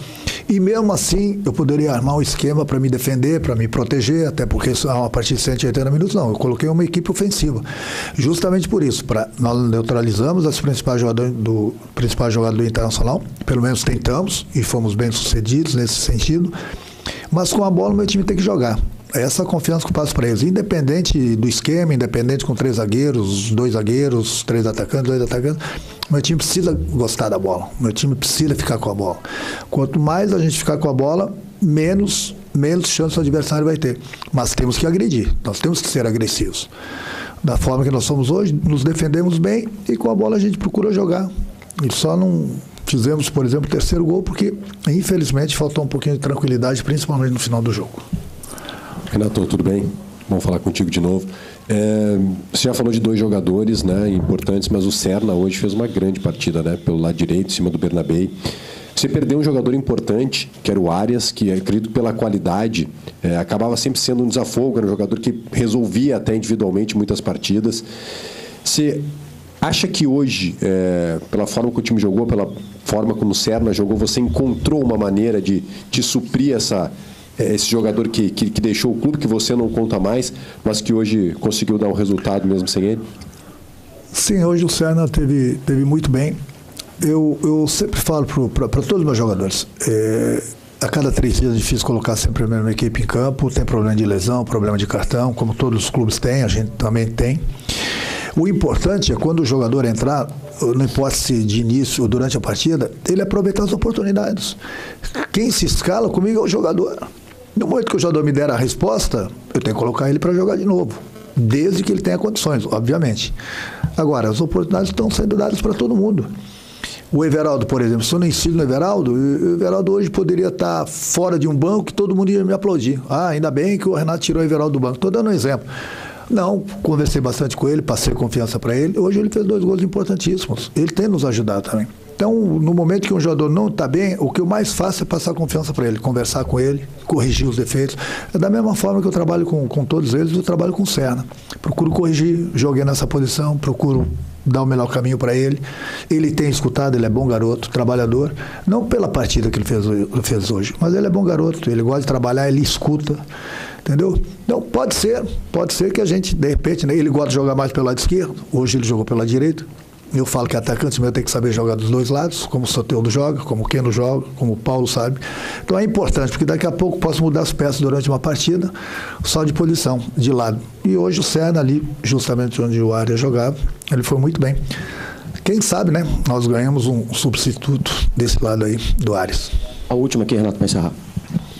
e mesmo assim eu poderia armar um esquema para me defender, para me proteger, até porque é uma partida de 180 minutos, não, eu coloquei uma equipe ofensiva, justamente por isso, nós neutralizamos as principais jogadoras do Internacional, pelo menos tentamos, e fomos bem sucedidos nesse sentido, mas com a bola o meu time tem que jogar. Essa confiança que eu passo para eles, independente do esquema, independente com 3 zagueiros, 2 zagueiros, 3 atacantes, 2 atacantes, meu time precisa gostar da bola, meu time precisa ficar com a bola. Quanto mais a gente ficar com a bola, menos chance o adversário vai ter. Mas temos que agredir, nós temos que ser agressivos. Da forma que nós somos hoje, nos defendemos bem e com a bola a gente procura jogar. E só não fizemos, por exemplo, o 3º gol porque, infelizmente, faltou um pouquinho de tranquilidade, principalmente no final do jogo. Renato, tudo bem? Vamos falar contigo de novo. Você já falou de 2 jogadores, né, importantes, mas o Serna hoje fez uma grande partida, né, pelo lado direito, em cima do Bernabé. Você perdeu um jogador importante, que era o Arias, que acredito pela qualidade, acabava sempre sendo um desafogo, era um jogador que resolvia até individualmente muitas partidas. Você acha que hoje, pela forma que o time jogou, pela forma como o Serna jogou, você encontrou uma maneira de suprir esse jogador que deixou o clube, que você não conta mais, mas que hoje conseguiu dar um resultado mesmo sem ele? Sim, hoje o Serna teve muito bem. Eu sempre falo para todos os meus jogadores, a cada 3 dias é difícil colocar sempre a mesma equipe em campo, tem problema de lesão, problema de cartão, como todos os clubes têm, a gente também tem. O importante é quando o jogador entrar, não importa se de início ou durante a partida, ele aproveitar as oportunidades. Quem se escala comigo é o jogador. No momento que o jogador me der a resposta, eu tenho que colocar ele para jogar de novo, desde que ele tenha condições, obviamente. Agora, as oportunidades estão sendo dadas para todo mundo. O Everaldo, por exemplo, se eu não ensino no Everaldo, o Everaldo hoje poderia estar fora de um banco que todo mundo ia me aplaudir. Ainda bem que o Renato tirou o Everaldo do banco. Estou dando um exemplo. Não, conversei bastante com ele, passei confiança para ele. Hoje ele fez 2 gols importantíssimos. Ele tem nos ajudado também. Então, no momento que um jogador não está bem, o que eu mais faço é passar confiança para ele, conversar com ele, corrigir os defeitos. É da mesma forma que eu trabalho com todos eles, eu trabalho com o Serna. Procuro corrigir, joguei nessa posição, procuro dar o melhor caminho para ele. Ele tem escutado, ele é bom garoto, trabalhador. Não pela partida que ele fez hoje, mas ele é bom garoto, ele gosta de trabalhar, ele escuta. Entendeu? Então, pode ser que a gente, de repente, né, ele gosta de jogar mais pelo lado esquerdo, hoje ele jogou pelo lado direito. Eu falo que atacante meu tem que saber jogar dos 2 lados, como o Soteldo joga, como o Keno joga, como o Paulo sabe. Então é importante, porque daqui a pouco posso mudar as peças durante uma partida, só de posição, de lado. E hoje o Serna ali, justamente onde o Arias jogava, ele foi muito bem. Quem sabe, né? Nós ganhamos um substituto desse lado aí, do Arias. A última aqui, Renato, para encerrar.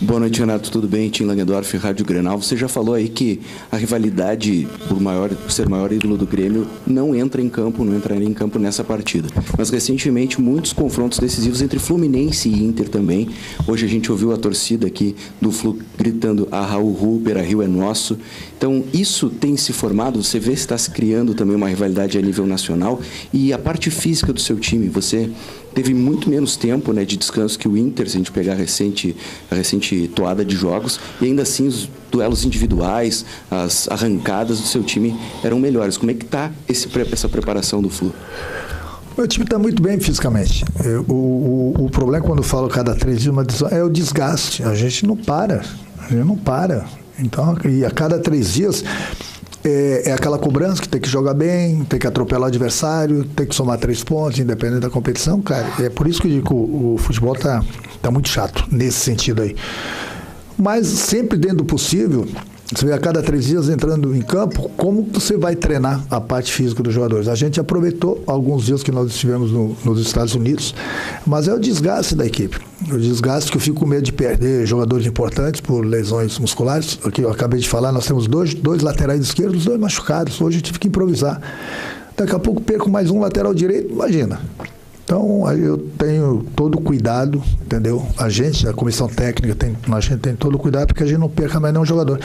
Boa noite, Renato, tudo bem? Tim Langendorf, Rádio Grenal. Você já falou aí que a rivalidade, por ser o maior ídolo do Grêmio, não entraria em campo nessa partida. Mas, recentemente, muitos confrontos decisivos entre Fluminense e Inter também. Hoje a gente ouviu a torcida aqui do Flu gritando Arraú, Beira-Rio é nosso. Então, isso tem se formado, você vê se está se criando também uma rivalidade a nível nacional. E a parte física do seu time, você teve muito menos tempo, né, de descanso que o Inter, se a gente pegar a recente toada de jogos, e ainda assim os duelos individuais, as arrancadas do seu time eram melhores. Como é que está essa preparação do Flu? Meu time está muito bem fisicamente. O problema, quando eu falo cada 3 dias, é o desgaste. A gente não para. Então, e a cada 3 dias, é aquela cobrança que tem que jogar bem, tem que atropelar o adversário, tem que somar 3 pontos, independente da competição, cara. É por isso que eu digo que o futebol tá muito chato nesse sentido aí. Mas sempre dentro do possível, você vê a cada 3 dias entrando em campo, como você vai treinar a parte física dos jogadores. A gente aproveitou alguns dias que nós estivemos nos Estados Unidos, mas é o desgaste da equipe. O desgaste que eu fico com medo de perder jogadores importantes por lesões musculares. Aqui eu acabei de falar, nós temos dois laterais esquerdos, 2 machucados. Hoje eu tive que improvisar. Daqui a pouco perco mais um lateral direito, imagina. Então, eu tenho todo o cuidado, entendeu? A comissão técnica, a gente tem todo o cuidado porque a gente não perca mais nenhum jogador.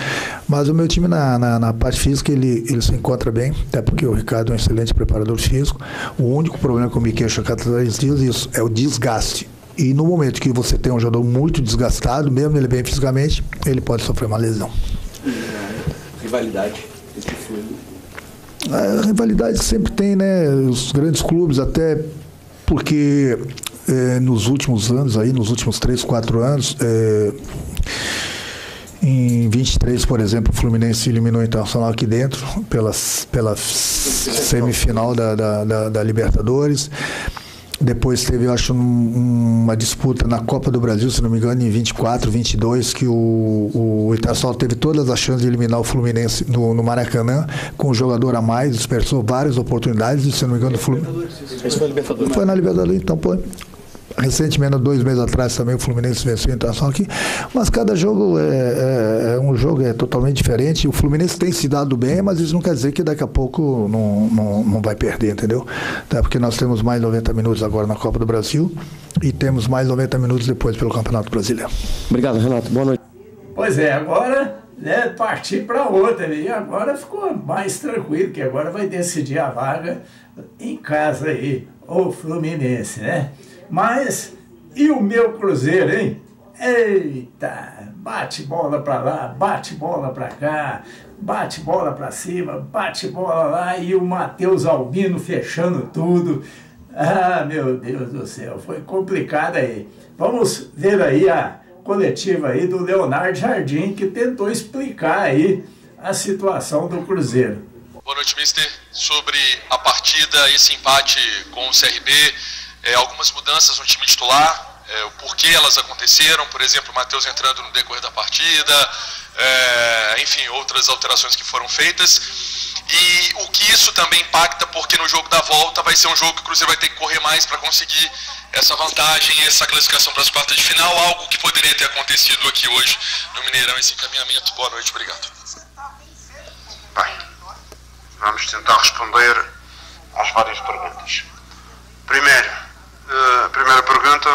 Mas o meu time, na parte física, ele se encontra bem, até porque o Ricardo é um excelente preparador físico. O único problema que eu me queixo a cada 3 dias isso, é o desgaste. E no momento que você tem um jogador muito desgastado, mesmo ele bem fisicamente, ele pode sofrer uma lesão. Rivalidade, a rivalidade sempre tem, né? Os grandes clubes até... Porque nos últimos anos, nos últimos 3, 4 anos, em 23, por exemplo, o Fluminense eliminou o Internacional aqui dentro, pela semifinal da Libertadores. Depois teve, eu acho, uma disputa na Copa do Brasil, se não me engano, em 24, 22, que o Internacional teve todas as chances de eliminar o Fluminense no Maracanã, com um jogador a mais, dispersou várias oportunidades, e, se não me engano, o Fluminense... Isso foi na Libertadores. Foi na Libertadores, então, pô... Recentemente, 2 meses atrás, também o Fluminense venceu a Internacional aqui, mas cada jogo um jogo totalmente diferente. O Fluminense tem se dado bem, mas isso não quer dizer que daqui a pouco não vai perder, entendeu? Até porque nós temos mais 90 minutos agora na Copa do Brasil e temos mais 90 minutos depois pelo Campeonato Brasileiro. Obrigado, Renato. Boa noite. Pois é, agora partir para outra, e agora ficou mais tranquilo, que agora vai decidir a vaga em casa aí, o Fluminense, né? Mas, e o meu Cruzeiro, hein? Eita, bate bola pra lá, bate bola pra cá, bate bola pra cima, bate bola lá, e o Matheus Albino fechando tudo. Ah, meu Deus do céu, foi complicado aí. Vamos ver aí a coletiva aí do Leonardo Jardim, que tentou explicar aí a situação do Cruzeiro. Boa noite, mister. Sobre a partida, esse empate com o CRB, algumas mudanças no time titular, o porquê elas aconteceram, por exemplo, o Matheus entrando no decorrer da partida, enfim, outras alterações que foram feitas, e o que isso também impacta, porque no jogo da volta vai ser um jogo que o Cruzeiro vai ter que correr mais para conseguir essa vantagem, essa classificação para as quartas de final, algo que poderia ter acontecido aqui hoje no Mineirão, esse encaminhamento. Boa noite, obrigado. Bem, vamos tentar responder às várias perguntas. Primeiro, a primeira pergunta,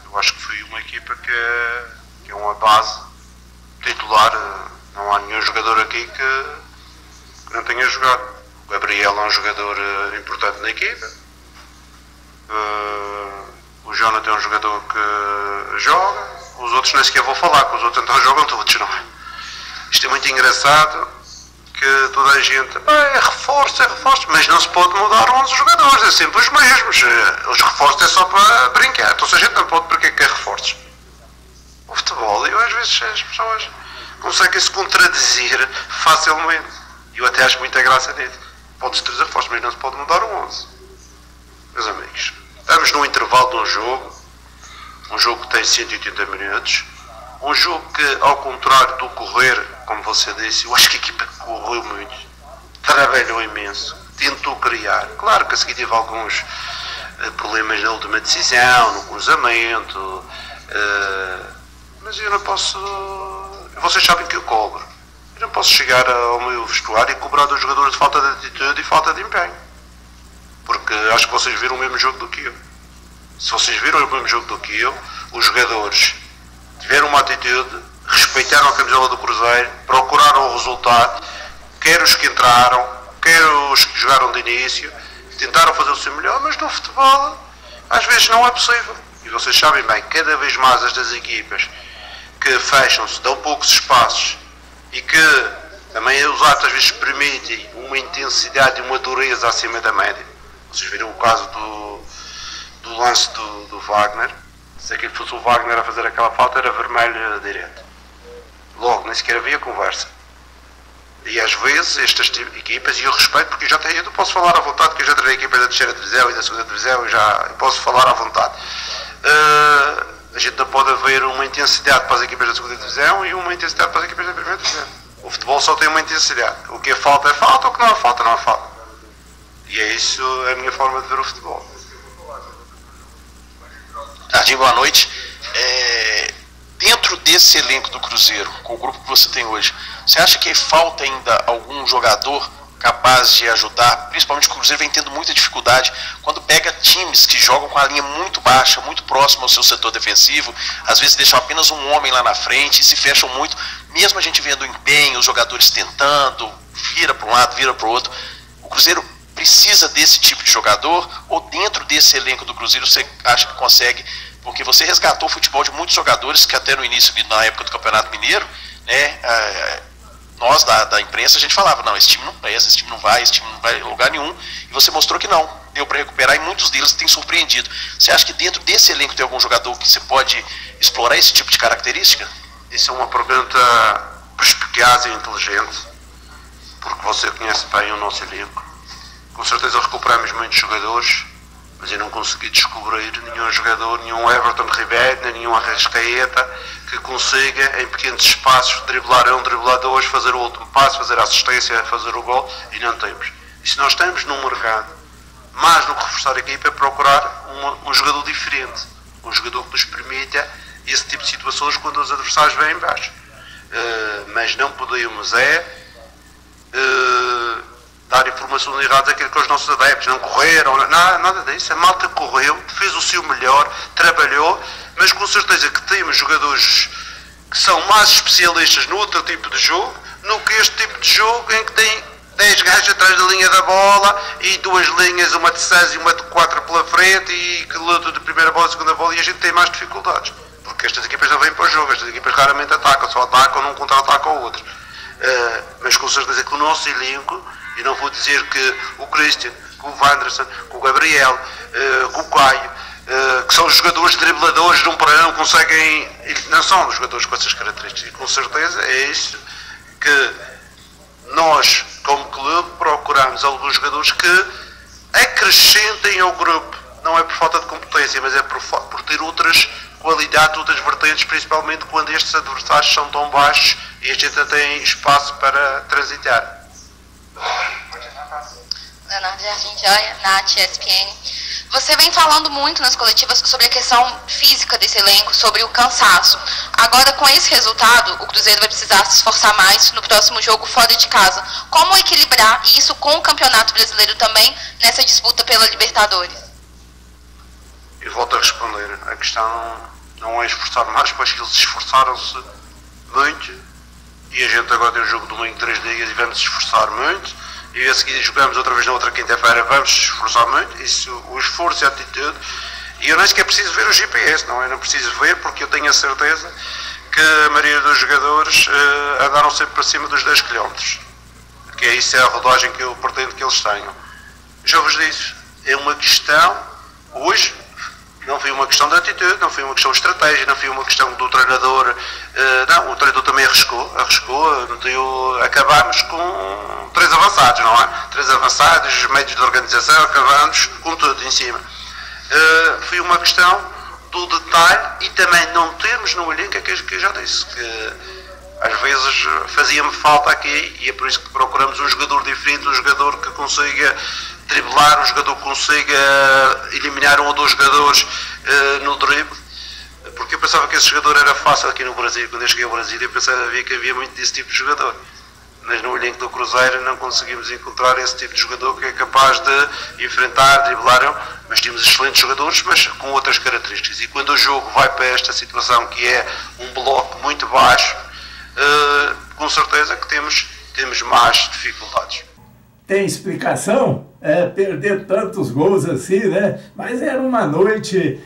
eu acho que foi uma equipa que é uma base titular, não há nenhum jogador aqui que não tenha jogado. O Gabriel é um jogador importante na equipa, o Jonathan é um jogador que joga, os outros nem sequer vou falar, que os outros então jogam todos, não é? Isto é muito engraçado, que toda a gente, é reforço, mas não se pode mudar 11 jogadores, é sempre os mesmos. Os reforços é só para brincar, então se a gente não pode, porque é que é reforços? O futebol, eu às vezes as pessoas conseguem se contradizer facilmente, e eu até acho muita graça nisso. Pode-se trazer reforços, mas não se pode mudar o 11. Meus amigos, estamos num intervalo de um jogo que tem 180 minutos, um jogo que, ao contrário do correr, como você disse, eu acho que a equipa correu muito, trabalhou imenso, tentou criar. Claro que a seguir teve alguns problemas na última decisão, no cruzamento, mas eu não posso... Vocês sabem que eu cobro. Eu não posso chegar ao meu vestuário e cobrar dos jogadores de falta de atitude e falta de empenho. Porque acho que vocês viram o mesmo jogo do que eu. Se vocês viram o mesmo jogo do que eu, os jogadores tiveram uma atitude, respeitaram a camisola do Cruzeiro, procuraram o resultado, quer os que entraram, quer os que jogaram de início, tentaram fazer o seu melhor, mas no futebol às vezes não é possível. E vocês sabem bem, cada vez mais estas equipas que fecham-se, dão poucos espaços e que também os atos às vezes permitem uma intensidade e uma dureza acima da média. Vocês viram o caso do lance do Wagner. Se aquilo fosse o Wagner a fazer aquela falta, era vermelho direto. Logo, nem sequer havia conversa. E às vezes estas equipas, e eu respeito porque eu posso falar à vontade, que eu já treinei equipas da terceira divisão e da segunda divisão, eu posso falar à vontade. A gente não pode haver uma intensidade para as equipas da segunda divisão e uma intensidade para as equipas da primeira divisão. O futebol só tem uma intensidade. O que é falta, o que não é falta, não é falta. E é isso a minha forma de ver o futebol. Jardim, boa noite. Dentro desse elenco do Cruzeiro, com o grupo que você tem hoje, você acha que falta ainda algum jogador capaz de ajudar? Principalmente o Cruzeiro vem tendo muita dificuldade quando pega times que jogam com a linha muito baixa, muito próximo ao seu setor defensivo, às vezes deixam apenas um homem lá na frente e se fecham muito, mesmo a gente vendo o empenho, os jogadores tentando, vira para um lado, vira para o outro. O Cruzeiro precisa desse tipo de jogador, ou dentro desse elenco do Cruzeiro você acha que consegue? Porque você resgatou o futebol de muitos jogadores que até no início, na época do Campeonato Mineiro, né, nós da imprensa, a gente falava, não, esse time não presta, esse time não vai em lugar nenhum, e você mostrou que não, deu para recuperar, e muitos deles têm surpreendido. Você acha que dentro desse elenco tem algum jogador que você pode explorar esse tipo de característica? Isso é uma pergunta perspicaz e inteligente, porque você conhece bem o nosso elenco. Com certeza recuperamos muitos jogadores, mas eu não consegui descobrir nenhum jogador, nenhum Everton Ribeiro, nem nenhum Arrascaeta, que consiga, em pequenos espaços, driblar um, driblar dois, fazer o último passo, fazer a assistência, fazer o gol, e não temos. E se nós estamos num mercado, mais do que reforçar a equipa, é procurar um jogador diferente, um jogador que nos permita esse tipo de situações quando os adversários vêm em baixo. Mas não podemos dar informações erradas àquilo que os nossos adeptos não correram, nada disso. A malta correu, fez o seu melhor, trabalhou, mas com certeza que temos jogadores que são mais especialistas no outro tipo de jogo, no que este tipo de jogo em que tem 10 gajos atrás da linha da bola e duas linhas, uma de 6 e uma de 4 pela frente, e que luta de primeira bola e segunda bola, e a gente tem mais dificuldades, porque estas equipas não vêm para o jogo, estas equipas raramente atacam, só atacam num contra-ataque ou outro. Mas com certeza que o nosso elenco, e não vou dizer que o Christian, que o Wanderson, que o Gabriel, que o Caio, que são os jogadores dribladores de um para um, conseguem, não são os jogadores com essas características, e com certeza é isso que nós, como clube, procuramos alguns jogadores que acrescentem ao grupo, não é por falta de competência, mas é por ter outras qualidades, outras vertentes, principalmente quando estes adversários são tão baixos e a gente não tem espaço para transitar. Leonardo Jardim Joia, Nath, ESPN. Você vem falando muito nas coletivas sobre a questão física desse elenco, sobre o cansaço. Agora, com esse resultado, o Cruzeiro vai precisar se esforçar mais no próximo jogo fora de casa. Como equilibrar isso com o Campeonato Brasileiro também, nessa disputa pela Libertadores? Eu volto a responder. A questão não é esforçar mais, pois que eles esforçaram-se muito. E a gente agora tem um jogo de domingo 3 dias e vamos esforçar muito, e a seguir jogamos outra vez na outra quinta-feira, vamos esforçar muito. Isso, o esforço e a atitude, e eu nem sequer preciso ver o GPS, não é? Não preciso ver, porque eu tenho a certeza que a maioria dos jogadores andaram sempre para cima dos 10 km, que é isso, é a rodagem que eu pretendo que eles tenham. Já vos disse, é uma questão, hoje, não foi uma questão de atitude, não foi uma questão de estratégia, não foi uma questão do treinador. Não, o treinador também arriscou, acabámos com 3 avançados, não é? 3 avançados, médios de organização, acabámos com tudo em cima. Foi uma questão do detalhe e também não termos no elenco, que eu já disse, que às vezes fazia-me falta aqui, e é por isso que procuramos um jogador diferente, um jogador que consiga driblar, um jogador que consiga eliminar 1 ou 2 jogadores no drible, porque eu pensava que esse jogador era fácil aqui no Brasil. Quando eu cheguei ao Brasil eu pensava que havia muito desse tipo de jogador, mas no elenco do Cruzeiro não conseguimos encontrar esse tipo de jogador que é capaz de enfrentar, driblar, mas tínhamos excelentes jogadores, mas com outras características, e quando o jogo vai para esta situação que é um bloco muito baixo, com certeza que temos mais dificuldades. Tem explicação? Perder tantos gols assim, né? Mas era uma noite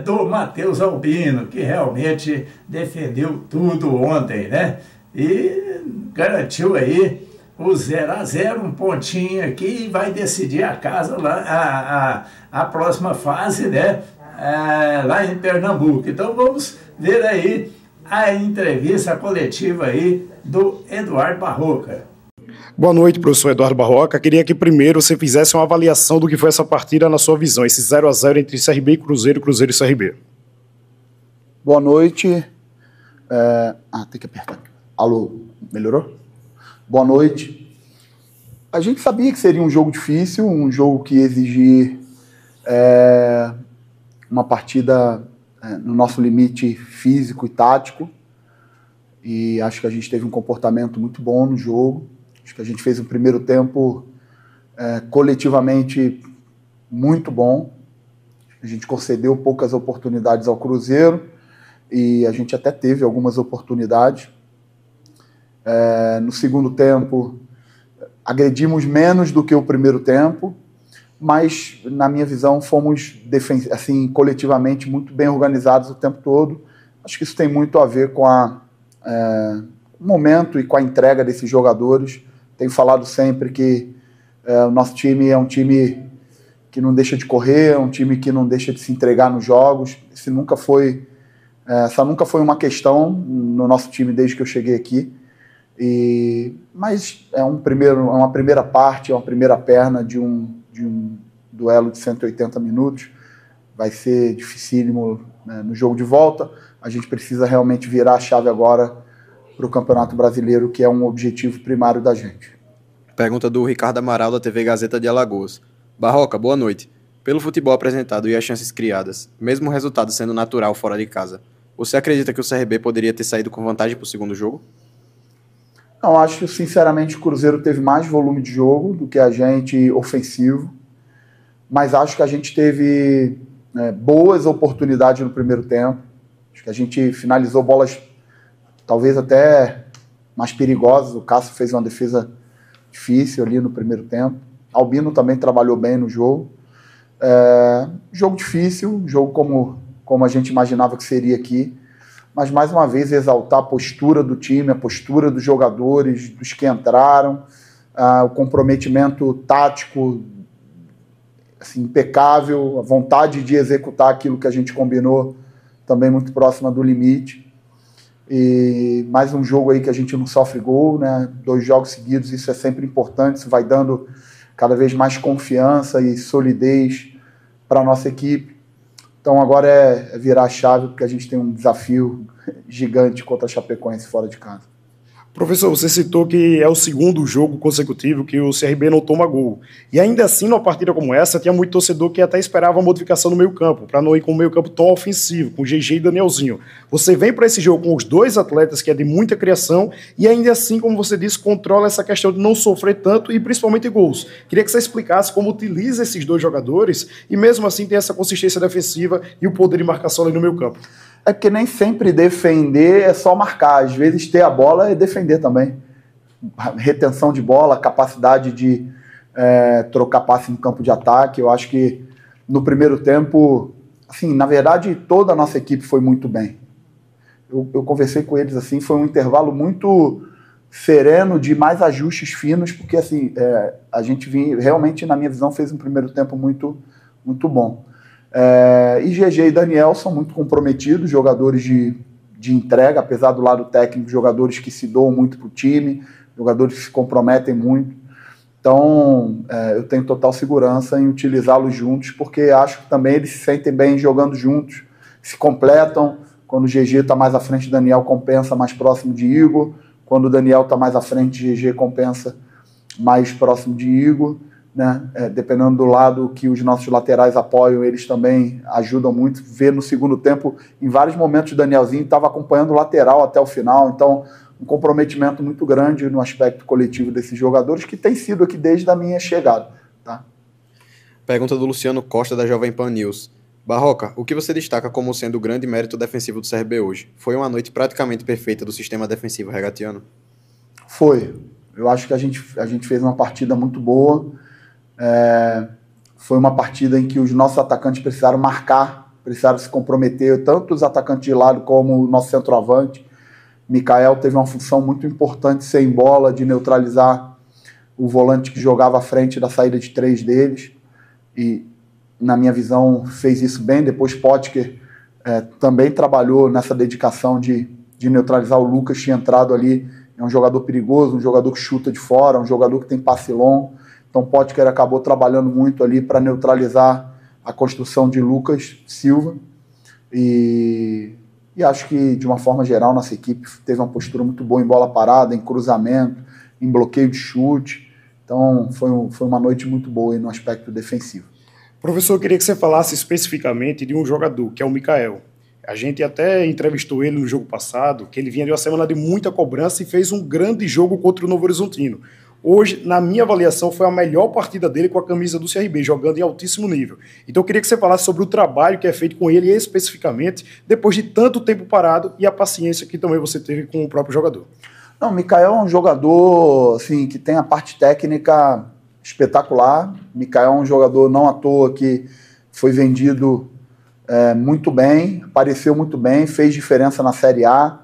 do Matheus Albino, que realmente defendeu tudo ontem, né? E garantiu aí o 0-0, um pontinho aqui, e vai decidir a casa lá, a próxima fase, né? Lá em Pernambuco. Então vamos ver aí a entrevista coletiva aí do Eduardo Barroca. Boa noite, professor Eduardo Barroca. Queria que primeiro você fizesse uma avaliação do que foi essa partida na sua visão, esse 0-0 entre CRB e Cruzeiro e CRB. Boa noite. Tem que apertar. Alô, melhorou? Boa noite. A gente sabia que seria um jogo difícil, um jogo que ia exigir uma partida no nosso limite físico e tático. E acho que a gente teve um comportamento muito bom no jogo. Acho que a gente fez um primeiro tempo coletivamente muito bom. A gente concedeu poucas oportunidades ao Cruzeiro e a gente até teve algumas oportunidades. No segundo tempo, agredimos menos do que o primeiro tempo, mas, na minha visão, fomos assim, coletivamente muito bem organizados o tempo todo. Acho que isso tem muito a ver com o momento e com a entrega desses jogadores. Tenho falado sempre que o nosso time é um time que não deixa de correr, é um time que não deixa de se entregar nos jogos. Essa nunca foi uma questão no nosso time desde que eu cheguei aqui. Mas é uma primeira parte, é uma primeira perna de um duelo de 180 minutos. Vai ser dificílimo, né, no jogo de volta. A gente precisa realmente virar a chave agora para o Campeonato Brasileiro, que é um objetivo primário da gente. Pergunta do Ricardo Amaral, da TV Gazeta de Alagoas. Barroca, boa noite. Pelo futebol apresentado e as chances criadas, mesmo o resultado sendo natural fora de casa, você acredita que o CRB poderia ter saído com vantagem para o segundo jogo? Não, acho que, sinceramente, o Cruzeiro teve mais volume de jogo do que a gente ofensivo, mas acho que a gente teve boas oportunidades no primeiro tempo. Acho que a gente finalizou bolas talvez até mais perigosas. O Cássio fez uma defesa difícil ali no primeiro tempo. Albino também trabalhou bem no jogo. Jogo difícil, jogo como a gente imaginava que seria aqui. Mas, mais uma vez, exaltar a postura do time, a postura dos jogadores, dos que entraram, o comprometimento tático assim, impecável, a vontade de executar aquilo que a gente combinou, também muito próxima do limite. E mais um jogo aí que a gente não sofre gol, né? 2 jogos seguidos, isso é sempre importante, isso vai dando cada vez mais confiança e solidez para a nossa equipe. Então agora é virar a chave, porque a gente tem um desafio gigante contra a Chapecoense fora de casa. Professor, você citou que é o segundo jogo consecutivo que o CRB não toma gol. E ainda assim, numa partida como essa, tinha muito torcedor que até esperava uma modificação no meio-campo, para não ir com o meio-campo tão ofensivo, com GG e Danielzinho. Você vem para esse jogo com os 2 atletas que é de muita criação e ainda assim, como você disse, controla essa questão de não sofrer tanto e principalmente gols. Queria que você explicasse como utiliza esses 2 jogadores e mesmo assim tem essa consistência defensiva e o poder de marcação ali no meio-campo. É porque nem sempre defender é só marcar. Às vezes ter a bola é defender também. Retenção de bola, capacidade de trocar passe no campo de ataque. Eu acho que no primeiro tempo, assim, na verdade, toda a nossa equipe foi muito bem. Eu conversei com eles, assim, foi um intervalo muito sereno, de mais ajustes finos, porque assim, a gente realmente, na minha visão, fez um primeiro tempo muito, muito bom. E GG e Daniel são muito comprometidos, jogadores de entrega, apesar do lado técnico, jogadores que se doam muito para o time, jogadores que se comprometem muito. Então, eu tenho total segurança em utilizá-los juntos, porque acho que também eles se sentem bem jogando juntos, se completam. Quando o GG está mais à frente, Daniel compensa mais próximo de Igor. Quando o Daniel está mais à frente, GG compensa mais próximo de Igor. Né? Dependendo do lado que os nossos laterais apoiam, eles também ajudam muito. Ver no segundo tempo, em vários momentos, o Danielzinho estava acompanhando o lateral até o final. Então, um comprometimento muito grande no aspecto coletivo desses jogadores, que tem sido aqui desde a minha chegada. Tá? Pergunta do Luciano Costa, da Jovem Pan News. Barroca, o que você destaca como sendo o grande mérito defensivo do CRB hoje? Foi uma noite praticamente perfeita do sistema defensivo regatiano? Foi. Eu acho que a gente fez uma partida muito boa. Foi uma partida em que os nossos atacantes precisaram marcar, precisaram se comprometer, tanto os atacantes de lado como o nosso centroavante. Mikael teve uma função muito importante sem bola, de neutralizar o volante que jogava à frente da saída de 3 deles, e na minha visão fez isso bem. Depois Potker também trabalhou nessa dedicação de de neutralizar o Lucas, tinha entrado ali, é um jogador perigoso, um jogador que chuta de fora, um jogador que tem passe longo. Então Potker acabou trabalhando muito ali para neutralizar a construção de Lucas Silva. E acho que, de uma forma geral, nossa equipe teve uma postura muito boa em bola parada, em cruzamento, em bloqueio de chute. Então foi uma noite muito boa aí no aspecto defensivo. Professor, eu queria que você falasse especificamente de um jogador, que é o Mikael. A gente até entrevistou ele no jogo passado, que ele vinha de uma semana de muita cobrança e fez um grande jogo contra o Novo Horizontino. Hoje, na minha avaliação, foi a melhor partida dele com a camisa do CRB, jogando em altíssimo nível. Então eu queria que você falasse sobre o trabalho que é feito com ele, especificamente, depois de tanto tempo parado, e a paciência que também você teve com o próprio jogador. Não, o Mikael é um jogador assim, que tem a parte técnica espetacular. O Mikael é um jogador não à toa que foi vendido muito bem, apareceu muito bem, fez diferença na Série A.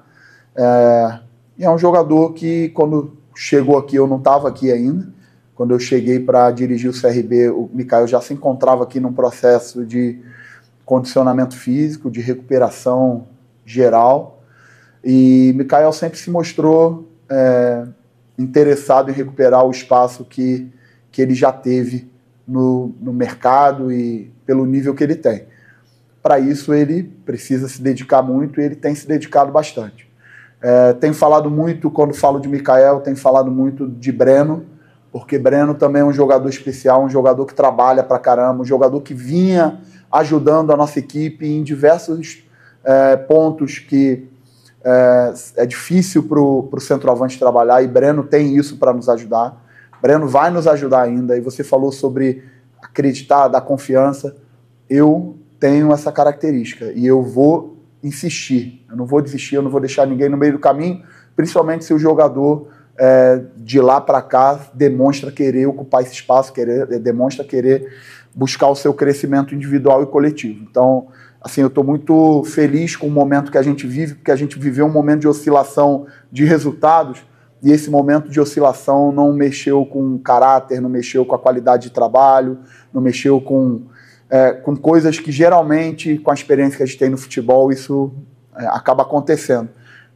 E é um jogador que, quando chegou aqui, eu não estava aqui ainda. Quando eu cheguei para dirigir o CRB, o Mikael já se encontrava aqui num processo de condicionamento físico, de recuperação geral. E Mikael sempre se mostrou interessado em recuperar o espaço que ele já teve no mercado e pelo nível que ele tem. Para isso, ele precisa se dedicar muito e ele tem se dedicado bastante. Tenho falado muito, quando falo de Mikael, tenho falado muito de Breno, porque Breno também é um jogador especial, um jogador que trabalha pra caramba, um jogador que vinha ajudando a nossa equipe em diversos pontos que é difícil para o centroavante trabalhar, e Breno tem isso para nos ajudar. Breno vai nos ajudar ainda, e você falou sobre acreditar, dar confiança. Eu tenho essa característica e eu vou insistir, eu não vou desistir, eu não vou deixar ninguém no meio do caminho, principalmente se o jogador de lá para cá demonstra querer ocupar esse espaço, demonstra querer buscar o seu crescimento individual e coletivo. Então, assim, eu estou muito feliz com o momento que a gente vive, porque a gente viveu um momento de oscilação de resultados, e esse momento de oscilação não mexeu com caráter, não mexeu com a qualidade de trabalho, não mexeu com coisas que geralmente, com a experiência que a gente tem no futebol, isso acaba acontecendo.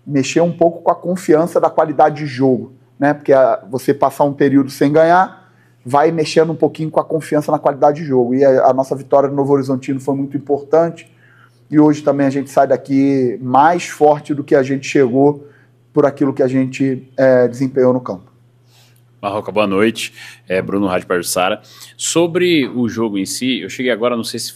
Mexeu um pouco com a confiança da qualidade de jogo, né? Porque você passar um período sem ganhar, vai mexendo um pouquinho com a confiança na qualidade de jogo. E a nossa vitória no Novo Horizontino foi muito importante, e hoje também a gente sai daqui mais forte do que a gente chegou por aquilo que a gente desempenhou no campo. Barroca, boa noite. Bruno Rádio Parjussara. Sobre o jogo em si, eu cheguei agora, não sei se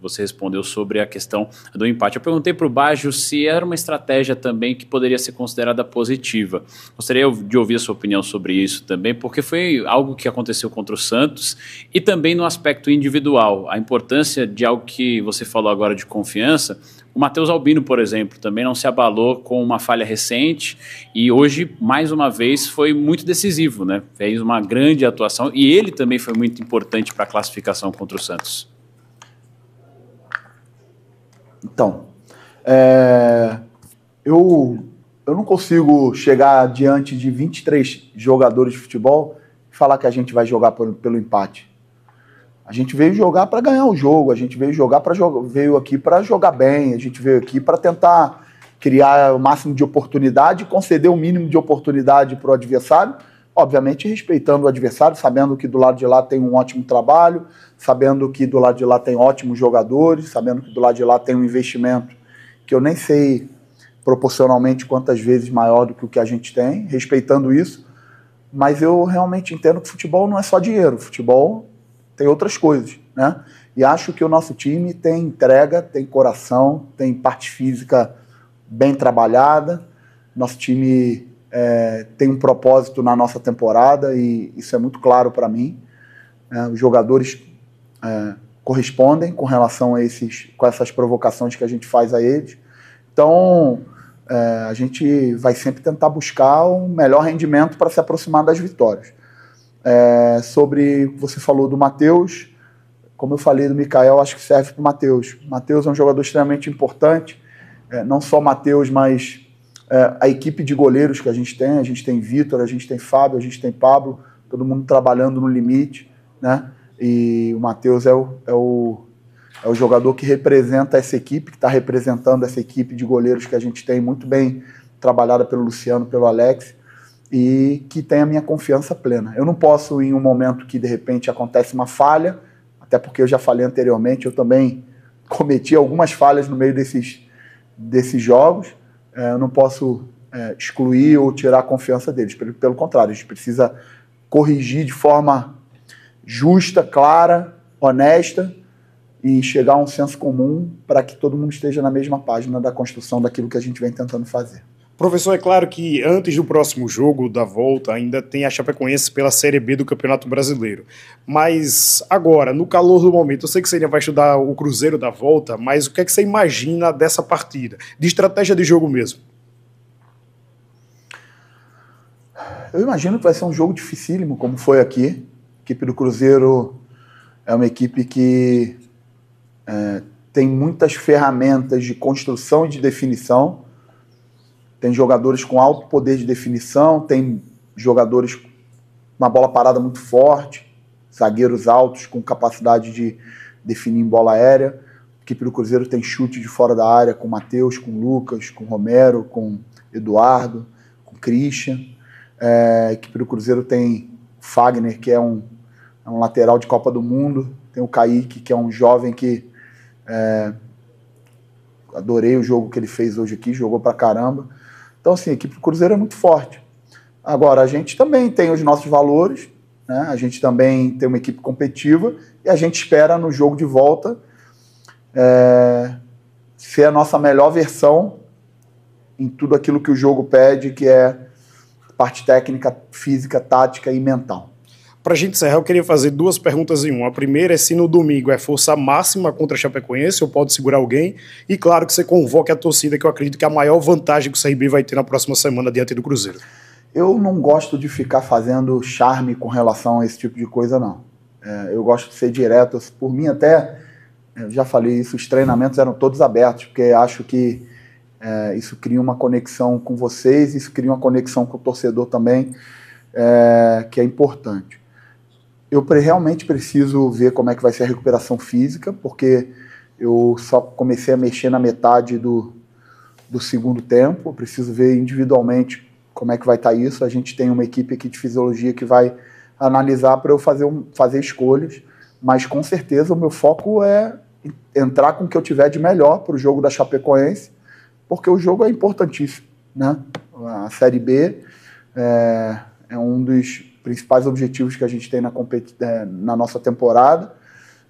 você respondeu sobre a questão do empate. Eu perguntei para o Baggio se era uma estratégia também que poderia ser considerada positiva. Gostaria de ouvir a sua opinião sobre isso também, porque foi algo que aconteceu contra o Santos, e também no aspecto individual, a importância de algo que você falou agora de confiança. O Matheus Albino, por exemplo, também não se abalou com uma falha recente e hoje, mais uma vez, foi muito decisivo, né? Fez uma grande atuação e ele também foi muito importante para a classificação contra o Santos. Então, eu não consigo chegar diante de 23 jogadores de futebol e falar que a gente vai jogar pelo empate. A gente veio jogar para ganhar o jogo, a gente veio aqui para jogar bem, a gente veio aqui para tentar criar o máximo de oportunidade, conceder o mínimo de oportunidade para o adversário, obviamente respeitando o adversário, sabendo que do lado de lá tem um ótimo trabalho, sabendo que do lado de lá tem ótimos jogadores, sabendo que do lado de lá tem um investimento que eu nem sei proporcionalmente quantas vezes maior do que o que a gente tem, respeitando isso, mas eu realmente entendo que futebol não é só dinheiro, futebol tem outras coisas, né? E acho que o nosso time tem entrega, tem coração, tem parte física bem trabalhada. Nosso time tem um propósito na nossa temporada e isso é muito claro para mim. Os jogadores correspondem com relação a com essas provocações que a gente faz a eles. Então, a gente vai sempre tentar buscar o melhor rendimento para se aproximar das vitórias. Sobre o que você falou do Matheus, como eu falei do Mikael, acho que serve para o Matheus. Matheus é um jogador extremamente importante, não só Matheus, mas a equipe de goleiros que a gente tem Vitor, a gente tem Fábio, a gente tem Pablo, todo mundo trabalhando no limite, né? E o Matheus é o É o jogador que representa essa equipe, que está representando essa equipe de goleiros que a gente tem muito bem trabalhada pelo Luciano, pelo Alex, e que tem a minha confiança plena. Eu não posso, em um momento que de repente acontece uma falha, até porque eu já falei anteriormente, eu também cometi algumas falhas no meio desses jogos, eu não posso excluir ou tirar a confiança deles. Pelo contrário, a gente precisa corrigir de forma justa, clara, honesta e chegar a um senso comum para que todo mundo esteja na mesma página da construção daquilo que a gente vem tentando fazer. Professor, é claro que antes do próximo jogo da volta ainda tem a Chapecoense pela Série B do Campeonato Brasileiro. Mas agora, no calor do momento, eu sei que você ainda vai estudar o Cruzeiro da volta, mas o que é que você imagina dessa partida? De estratégia de jogo mesmo? Eu imagino que vai ser um jogo dificílimo, como foi aqui. A equipe do Cruzeiro é uma equipe que tem muitas ferramentas de construção e de definição. Tem jogadores com alto poder de definição, tem jogadores com uma bola parada muito forte, zagueiros altos com capacidade de definir em bola aérea. A equipe do Cruzeiro tem chute de fora da área com Matheus, com Lucas, com Romero, com Eduardo, com Christian. A equipe do Cruzeiro tem Fagner, que é um lateral de Copa do Mundo. Tem o Kaique, que é um jovem que adorei o jogo que ele fez hoje aqui, jogou pra caramba. Então, assim, a equipe do Cruzeiro é muito forte. Agora, a gente também tem os nossos valores, né? A gente também tem uma equipe competitiva e a gente espera no jogo de volta ser a nossa melhor versão em tudo aquilo que o jogo pede, que é parte técnica, física, tática e mental. Para a gente encerrar, eu queria fazer duas perguntas em uma. A primeira é se no domingo é força máxima contra a Chapecoense ou pode segurar alguém. E claro que você convoque a torcida, que eu acredito que é a maior vantagem que o CRB vai ter na próxima semana diante do Cruzeiro. Eu não gosto de ficar fazendo charme com relação a esse tipo de coisa, não. Eu gosto de ser direto. Por mim, até, eu já falei isso, os treinamentos eram todos abertos, porque acho que isso cria uma conexão com vocês, isso cria uma conexão com o torcedor também, que é importante. Eu realmente preciso ver como é que vai ser a recuperação física, porque eu só comecei a mexer na metade do segundo tempo. Eu preciso ver individualmente como é que vai estar isso. A gente tem uma equipe aqui de fisiologia que vai analisar para eu fazer escolhas, mas com certeza o meu foco é entrar com o que eu tiver de melhor para o jogo da Chapecoense, porque o jogo é importantíssimo, né? A Série B é um dos principais objetivos que a gente tem na nossa temporada.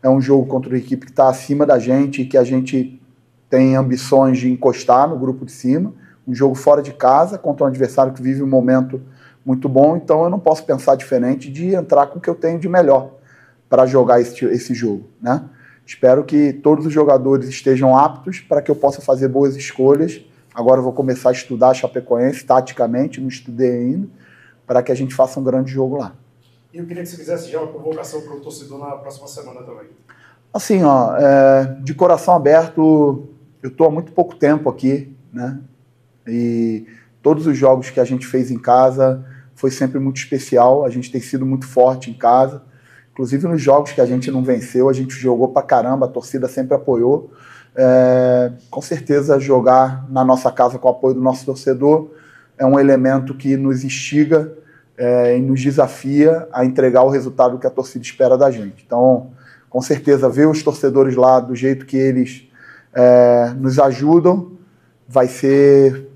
É um jogo contra uma equipe que está acima da gente e que a gente tem ambições de encostar no grupo de cima. Um jogo fora de casa contra um adversário que vive um momento muito bom. Então eu não posso pensar diferente de entrar com o que eu tenho de melhor para jogar esse jogo, né? Espero que todos os jogadores estejam aptos para que eu possa fazer boas escolhas. Agora eu vou começar a estudar a Chapecoense taticamente, não estudei ainda, para que a gente faça um grande jogo lá. E eu queria que você fizesse já uma convocação para o torcedor na próxima semana também. Assim, de coração aberto, eu estou há muito pouco tempo aqui, né? E todos os jogos que a gente fez em casa foi sempre muito especial, a gente tem sido muito forte em casa. Inclusive nos jogos que a gente não venceu, a gente jogou pra caramba, a torcida sempre apoiou. Com certeza jogar na nossa casa com o apoio do nosso torcedor é um elemento que nos instiga e nos desafia a entregar o resultado que a torcida espera da gente. Então, com certeza, ver os torcedores lá do jeito que eles nos ajudam vai ser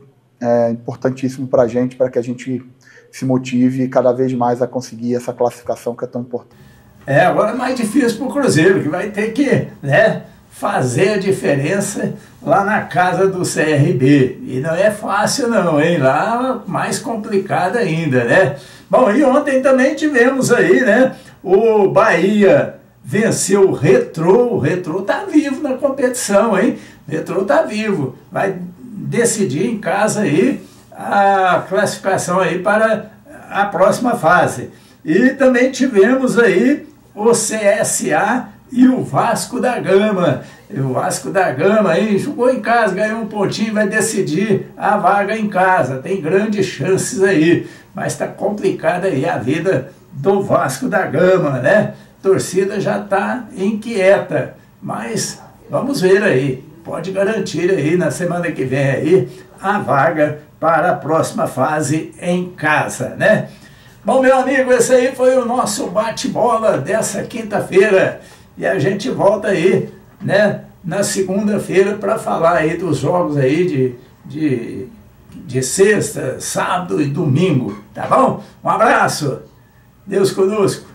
importantíssimo para a gente, para que a gente se motive cada vez mais a conseguir essa classificação que é tão importante. Agora é mais difícil para o Cruzeiro, que vai ter que, né, fazer a diferença lá na casa do CRB. E não é fácil não, hein? Lá mais complicado ainda, né? Bom, e ontem também tivemos aí, né? O Bahia venceu o Retrô. O Retrô tá vivo na competição, hein? O Retrô tá vivo. Vai decidir em casa aí a classificação aí para a próxima fase. E também tivemos aí o CSA e o Vasco da Gama. E o Vasco da Gama aí jogou em casa, ganhou um pontinho, vai decidir a vaga em casa. Tem grandes chances aí, mas está complicada aí a vida do Vasco da Gama, né? A torcida já está inquieta. mas vamos ver aí, pode garantir aí na semana que vem aí a vaga para a próxima fase em casa, né? Bom, meu amigo, esse aí foi o nosso bate-bola dessa quinta-feira e a gente volta aí, né, na segunda-feira para falar aí dos jogos aí de sexta, sábado e domingo, tá bom? Um abraço, Deus conosco.